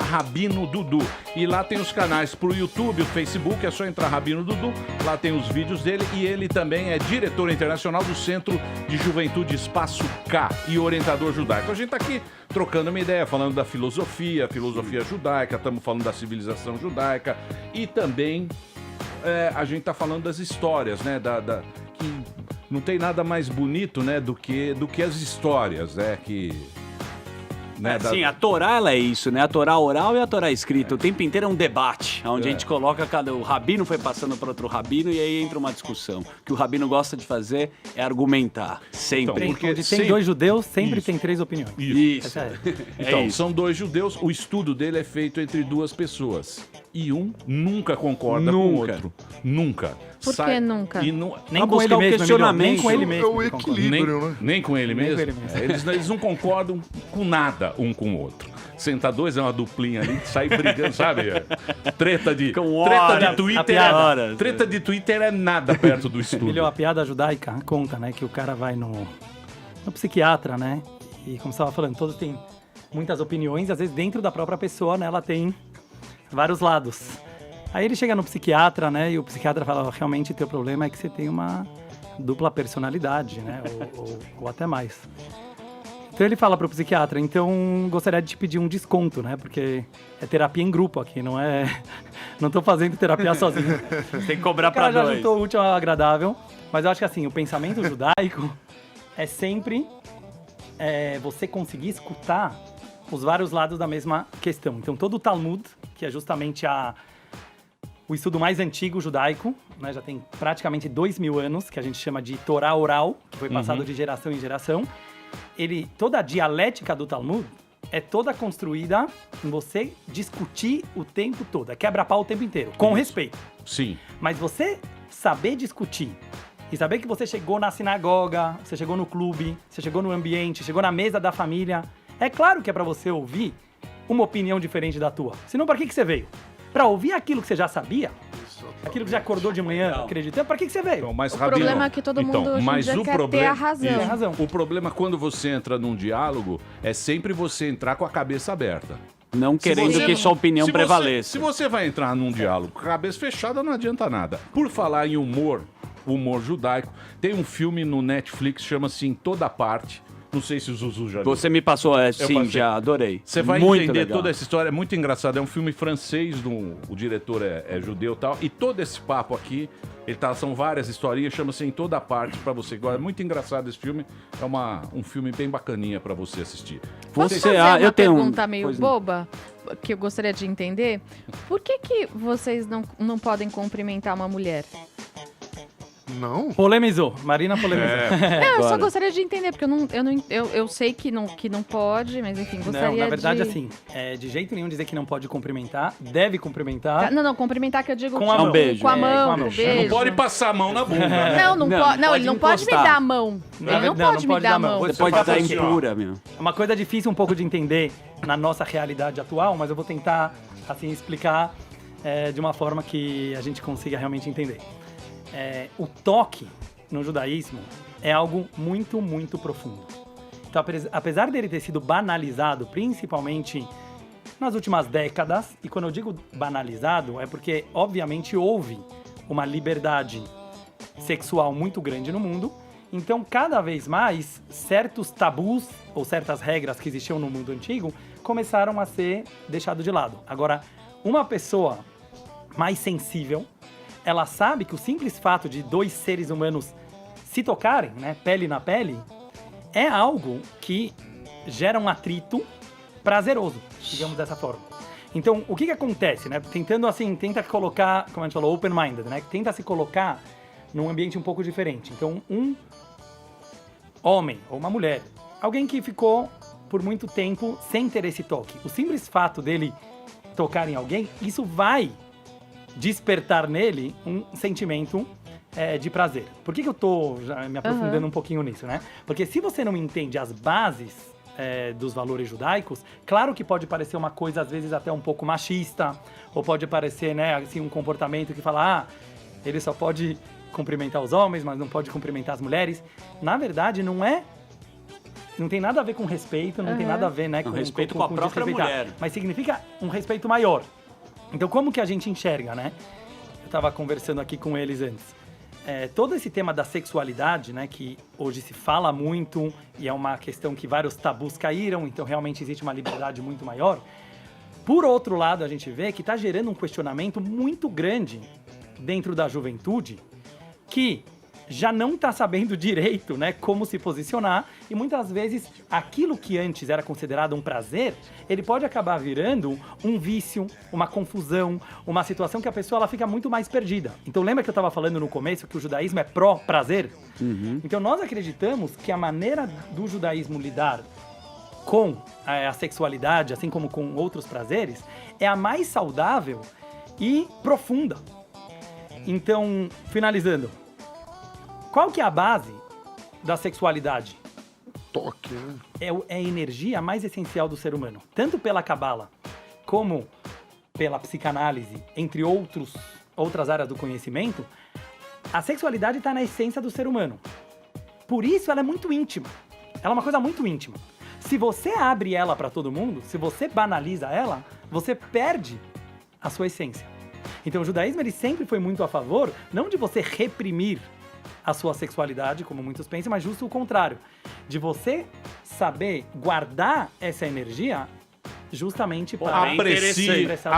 @Rabino Dudu. E lá tem os canais pro YouTube, o Facebook, é só entrar Rabino Dudu. Lá tem os vídeos dele e ele também é diretor internacional do Centro de Juventude Espaço K e orientador judaico. A gente tá aqui trocando uma ideia, falando da filosofia judaica, estamos falando da civilização judaica e também a gente tá falando das histórias, né? Que não tem nada mais bonito, né? Do que as histórias, né? Que né? Sim, a Torá ela é isso, né? A Torá oral e a Torá escrita. O tempo inteiro é um debate, onde a gente coloca o rabino foi passando para outro rabino e aí entra uma discussão. O que o rabino gosta de fazer é argumentar, sempre. Onde tem dois judeus, sempre tem 3 opiniões. Isso. Então, são 2 judeus, o estudo dele é feito entre 2 pessoas. E um nunca concorda com o outro. Nunca. Por que nunca? Nem com ele mesmo, nem com ele mesmo. É o equilíbrio, né? Nem com ele mesmo? com ele mesmo. Eles não concordam com nada um com o outro. Senta 2 é uma duplinha ali, sai brigando, sabe? Treta de Twitter. Treta de Twitter é nada perto do estudo. Emílio, a piada judaica conta, né, que o cara vai no psiquiatra, né? E como você estava falando, todos têm muitas opiniões, e às vezes dentro da própria pessoa, né, ela tem vários lados. Aí ele chega no psiquiatra, né, e o psiquiatra fala, realmente teu problema é que você tem uma dupla personalidade, né, ou até mais. Então ele fala pro psiquiatra, então gostaria de te pedir um desconto, né, porque é terapia em grupo aqui, não tô fazendo terapia sozinho. Tem que cobrar pra dois. O cara já 2. juntou o útil ao agradável, mas eu acho que assim, o pensamento judaico é sempre você conseguir escutar os vários lados da mesma questão. Então todo o Talmud, que é justamente o estudo mais antigo judaico, né, já tem praticamente 2000 anos, que a gente chama de Torá oral, que foi passado de geração em geração. Toda a dialética do Talmud é toda construída em você discutir o tempo todo, é quebra-pau o tempo inteiro, com respeito. Sim. Mas você saber discutir e saber que você chegou na sinagoga, você chegou no clube, você chegou no ambiente, chegou na mesa da família, é claro que é pra você ouvir uma opinião diferente da tua. Senão, pra que você veio? Pra ouvir aquilo que você já sabia? Aquilo que já acordou de manhã acreditando? Pra que você veio? Então, mas, O problema é que todo mundo hoje em dia quer ter a razão. Tem razão. O problema quando você entra num diálogo é sempre você entrar com a cabeça aberta. Não querendo que sua opinião prevaleça. Se você vai entrar num diálogo com a cabeça fechada, não adianta nada. Por falar em humor judaico, tem um filme no Netflix, chama-se Em Toda Parte. Não sei se o Zuzu já viu. Você me passou, sim, já adorei. Você vai muito entender legal. toda essa história, é muito engraçado. É um filme francês, o diretor é judeu e tal. E todo esse papo aqui, são várias historinhas, chama-se Em Toda Parte, pra você. É muito engraçado esse filme. É um filme bem bacaninha pra você assistir. Posso fazer uma pergunta meio boba, que eu gostaria de entender? Por que vocês não podem cumprimentar uma mulher? Não? Polemizou. Marina polemizou. Não, eu só gostaria de entender, porque eu sei que não pode, mas enfim, gostaria de... Não, na verdade, assim, de jeito nenhum dizer que não pode cumprimentar, deve cumprimentar. Não, cumprimentar que eu digo com a mão. Com a mão, com o beijo. Não pode passar a mão na bunda. Não, ele não pode me dar a mão. Ele não pode me dar a mão. Você pode estar impura, meu. É uma coisa difícil um pouco de entender na nossa realidade atual, mas eu vou tentar, assim, explicar de uma forma que a gente consiga realmente entender. O toque no judaísmo é algo muito, muito profundo. Então, apesar dele ter sido banalizado, principalmente nas últimas décadas, e quando eu digo banalizado, é porque, obviamente, houve uma liberdade sexual muito grande no mundo, então, cada vez mais, certos tabus ou certas regras que existiam no mundo antigo começaram a ser deixados de lado. Agora, uma pessoa mais sensível, ela sabe que o simples fato de 2 seres humanos se tocarem, né, pele na pele, é algo que gera um atrito prazeroso, digamos dessa forma. Então, o que acontece, né? Tenta colocar, como a gente falou, open-minded, né? Tenta se colocar num ambiente um pouco diferente. Então, um homem ou uma mulher, alguém que ficou por muito tempo sem ter esse toque, o simples fato dele tocar em alguém, isso vai despertar nele um sentimento de prazer. Por que eu tô já me aprofundando um pouquinho nisso, né? Porque se você não entende as bases dos valores judaicos, claro que pode parecer uma coisa, às vezes, até um pouco machista, ou pode parecer, né, assim, um comportamento que fala, ele só pode cumprimentar os homens, mas não pode cumprimentar as mulheres. Na verdade, não tem nada a ver com respeito, não tem nada a ver, né, com respeito com a própria mulher. Mas significa um respeito maior. Então, como que a gente enxerga, né? Eu estava conversando aqui com eles antes. Todo esse tema da sexualidade, né, que hoje se fala muito e é uma questão que vários tabus caíram, então realmente existe uma liberdade muito maior. Por outro lado, a gente vê que está gerando um questionamento muito grande dentro da juventude, que já não está sabendo direito, né, como se posicionar, e muitas vezes aquilo que antes era considerado um prazer, ele pode acabar virando um vício, uma confusão, uma situação que a pessoa ela fica muito mais perdida. Então lembra que eu estava falando no começo que o judaísmo é pró-prazer? Então nós acreditamos que a maneira do judaísmo lidar com a sexualidade, assim como com outros prazeres, é a mais saudável e profunda. Então, finalizando, qual que é a base da sexualidade? Toque, né? É a energia mais essencial do ser humano. Tanto pela Cabala, como pela psicanálise, entre outras áreas do conhecimento, a sexualidade está na essência do ser humano. Por isso ela é muito íntima. Ela é uma coisa muito íntima. Se você abre ela para todo mundo, se você banaliza ela, você perde a sua essência. Então o judaísmo ele sempre foi muito a favor, não de você reprimir a sua sexualidade, como muitos pensam, mas justo o contrário. De você saber guardar essa energia justamente para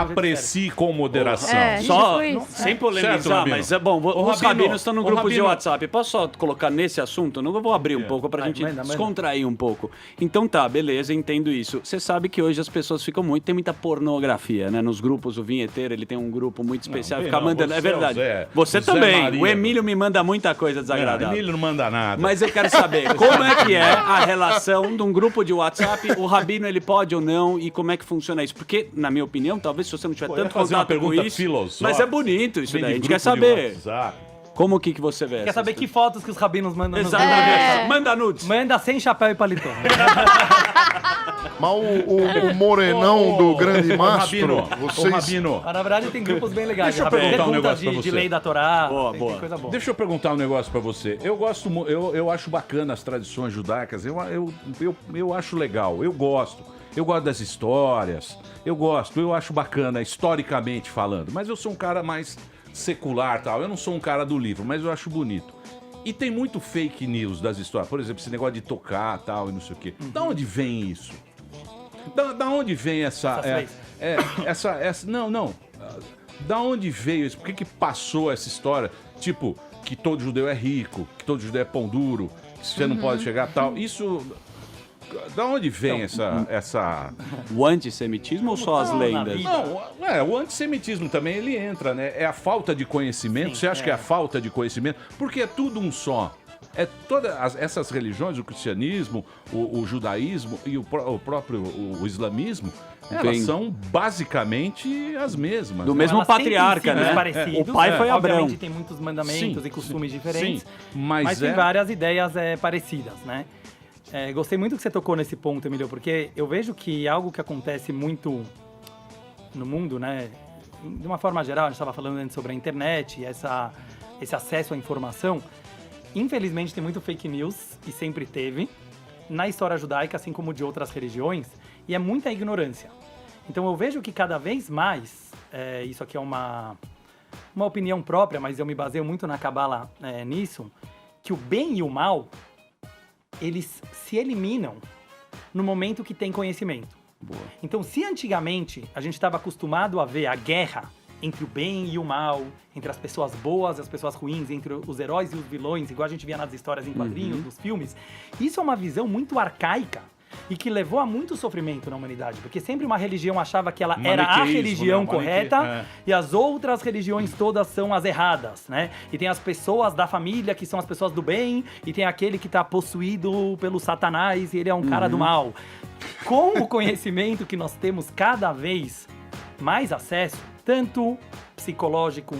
aprecie com moderação. Só, sem polemizar, mas é bom, os rabinos estão no grupo de WhatsApp. Posso só colocar nesse assunto? Eu vou abrir um pouco pra gente descontrair um pouco. Então tá, beleza, entendo isso. Você sabe que hoje as pessoas ficam tem muita pornografia, né? Nos grupos, o Vinheteiro, ele tem um grupo muito especial, fica mandando, é verdade. Você também, Maria. O Emílio me manda muita coisa desagradável. O Emílio não manda nada. Mas eu quero saber, como é que é a relação de um grupo de WhatsApp, o rabino ele pode ou não, e como é que funciona isso? Porque, na minha opinião, talvez se você não tiver tanto contato com isso, mas é bonito isso daí, a gente quer saber. Como que você vê? Quer saber que fotos que os rabinos mandam? Exatamente. Manda nudes. Manda sem chapéu e paletó. Mas o morenão do grande mastro, vocês... Na verdade, tem grupos bem legais. Deixa eu perguntar um negócio pra você. De lei da Torá, tem coisa boa. Deixa eu perguntar um negócio pra você. Eu acho bacana as tradições judaicas, eu acho legal, eu gosto das histórias, eu acho bacana, historicamente falando, mas eu sou um cara mais secular, tal. Eu não sou um cara do livro, mas eu acho bonito. E tem muito fake news das histórias, por exemplo, esse negócio de tocar, tal, e não sei o quê. Da onde vem isso? Da onde vem essa não. Da onde veio isso? Por que passou essa história? Tipo, que todo judeu é rico, que todo judeu é pão duro, que você não pode chegar, tal. Isso... Da onde vem essa... O antissemitismo ou só as lendas? Não, o antissemitismo também ele entra, né? É a falta de conhecimento. Sim, você acha que é a falta de conhecimento? Porque é tudo um só. É todas essas religiões, o cristianismo, o judaísmo e o próprio islamismo, elas são basicamente as mesmas. Do mesmo patriarca, né? Parecidos, o pai foi Abraão. Obviamente tem muitos mandamentos e costumes diferentes, sim, mas tem várias ideias parecidas, né? Gostei muito que você tocou nesse ponto, Emílio, porque eu vejo que algo que acontece muito no mundo, né? De uma forma geral, a gente estava falando antes sobre a internet e esse acesso à informação. Infelizmente tem muito fake news, e sempre teve, na história judaica, assim como de outras religiões, e é muita ignorância. Então eu vejo que cada vez mais, isso aqui é uma opinião própria, mas eu me baseio muito na Cabala nisso, que o bem e o mal, eles se eliminam no momento que tem conhecimento. Boa. Então, se antigamente a gente estava acostumado a ver a guerra entre o bem e o mal, entre as pessoas boas e as pessoas ruins, entre os heróis e os vilões, igual a gente via nas histórias em quadrinhos, nos filmes, isso é uma visão muito arcaica e que levou a muito sofrimento na humanidade, porque sempre uma religião achava que ela era a religião correta e as outras religiões todas são as erradas, né? E tem as pessoas da família que são as pessoas do bem e tem aquele que está possuído pelo Satanás e ele é um cara do mal. Com o conhecimento que nós temos cada vez mais acesso, tanto psicológico,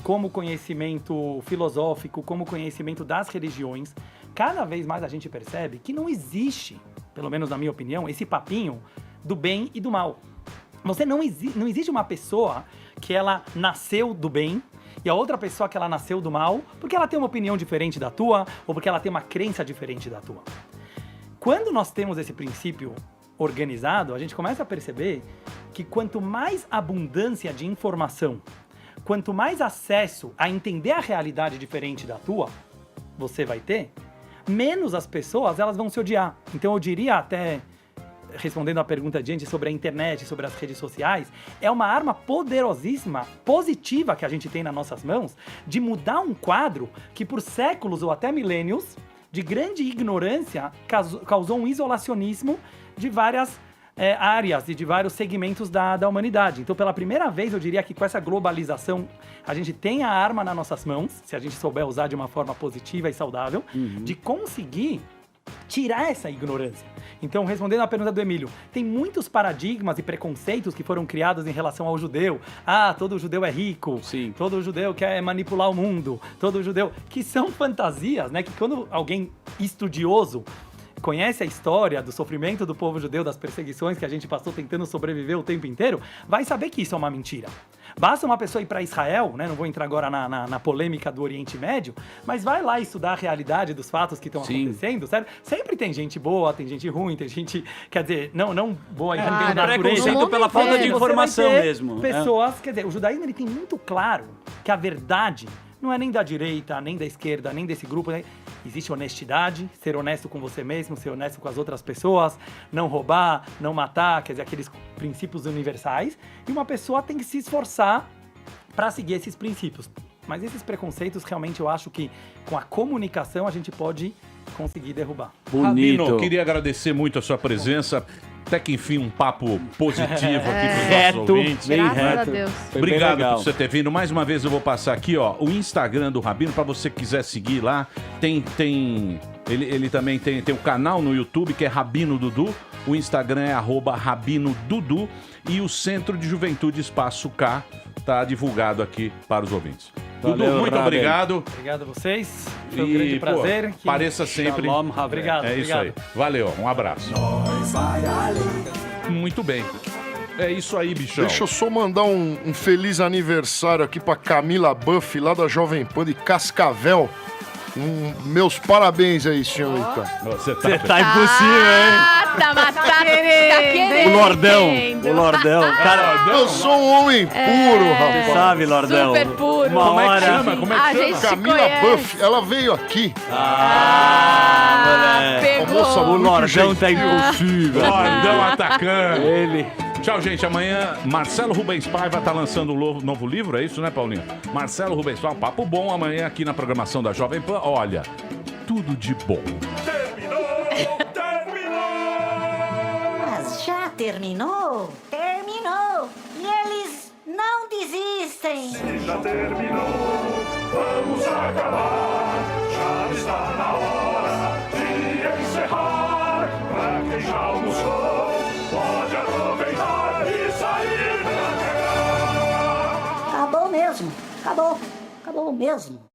como conhecimento filosófico, como conhecimento das religiões, cada vez mais a gente percebe que não existe, pelo menos na minha opinião, esse papinho do bem e do mal. Não existe uma pessoa que ela nasceu do bem e a outra pessoa que ela nasceu do mal porque ela tem uma opinião diferente da tua ou porque ela tem uma crença diferente da tua. Quando nós temos esse princípio organizado, a gente começa a perceber que quanto mais abundância de informação, quanto mais acesso a entender a realidade diferente da tua você vai ter, menos as pessoas elas vão se odiar. Então eu diria até respondendo a pergunta de antes sobre a internet, sobre as redes sociais, é uma arma poderosíssima, positiva que a gente tem nas nossas mãos, de mudar um quadro que por séculos ou até milênios, de grande ignorância, causou um isolacionismo de várias áreas e de vários segmentos da humanidade. Então, pela primeira vez, eu diria que com essa globalização, a gente tem a arma nas nossas mãos, se a gente souber usar de uma forma positiva e saudável, de conseguir tirar essa ignorância. Então, respondendo à pergunta do Emílio, tem muitos paradigmas e preconceitos que foram criados em relação ao judeu. Ah, todo judeu é rico, Sim. todo judeu quer manipular o mundo, todo judeu... Que são fantasias, né? Que quando alguém estudioso conhece a história do sofrimento do povo judeu, das perseguições que a gente passou tentando sobreviver o tempo inteiro, vai saber que isso é uma mentira. Basta uma pessoa ir para Israel, né? Não vou entrar agora na polêmica do Oriente Médio, mas vai lá estudar a realidade dos fatos que estão acontecendo, certo? Sempre tem gente boa, tem gente ruim, tem gente... Quer dizer, não boa em natureza. Preconceito pela falta de informação mesmo. Pessoas, quer dizer, o judaísmo ele tem muito claro que a verdade não é nem da direita, nem da esquerda, nem desse grupo, né? Existe honestidade, ser honesto com você mesmo, ser honesto com as outras pessoas, não roubar, não matar, quer dizer, aqueles princípios universais. E uma pessoa tem que se esforçar para seguir esses princípios. Mas esses preconceitos, realmente, eu acho que com a comunicação a gente pode conseguir derrubar. Bonito. Rabino, queria agradecer muito a sua presença. Até que enfim, um papo positivo aqui para os nossos ouvintes. Bem reto. A Deus. Obrigado por você ter vindo. Mais uma vez eu vou passar aqui, ó, o Instagram do Rabino, para você que quiser seguir lá. Ele também tem o canal no YouTube, que é Rabino Dudu. O Instagram é @RabinoDudu. E o Centro de Juventude Espaço K tá divulgado aqui para os ouvintes. Valeu, Dudu, muito Rabin. obrigado. Obrigado a vocês. Foi um grande prazer. Pareça sempre. Shalom, Obrigado. É isso aí. Valeu, um abraço. Muito bem. É isso aí, bichão. Deixa eu só mandar um feliz aniversário aqui pra Camila Buff, lá da Jovem Pan de Cascavel. Meus parabéns aí, senhorita. Você tá impossível, hein? Tá querendo. O Lordão. Cara, Eu sou um homem puro, rapaz. você sabe, Lordão. Super puro. Uma Como é que hora. chama? Como é A que chama? gente Camila conhece. Buff, ela veio aqui. Moleque. Pegou. Moça, O Lordão tá impossível. Lordão atacando. Ele. Tchau, gente. Amanhã, Marcelo Rubens Paiva tá lançando um novo livro, é isso, né, Paulinho? Marcelo Rubens Paiva, um papo bom amanhã aqui na programação da Jovem Pan. Olha, tudo de bom. Mas já terminou? Terminou! E eles não desistem! Se já terminou, vamos acabar. Já está na hora de encerrar. Pra quem já almoçou, pode aproveitar e sair pra cá. Acabou mesmo! Acabou! Acabou mesmo!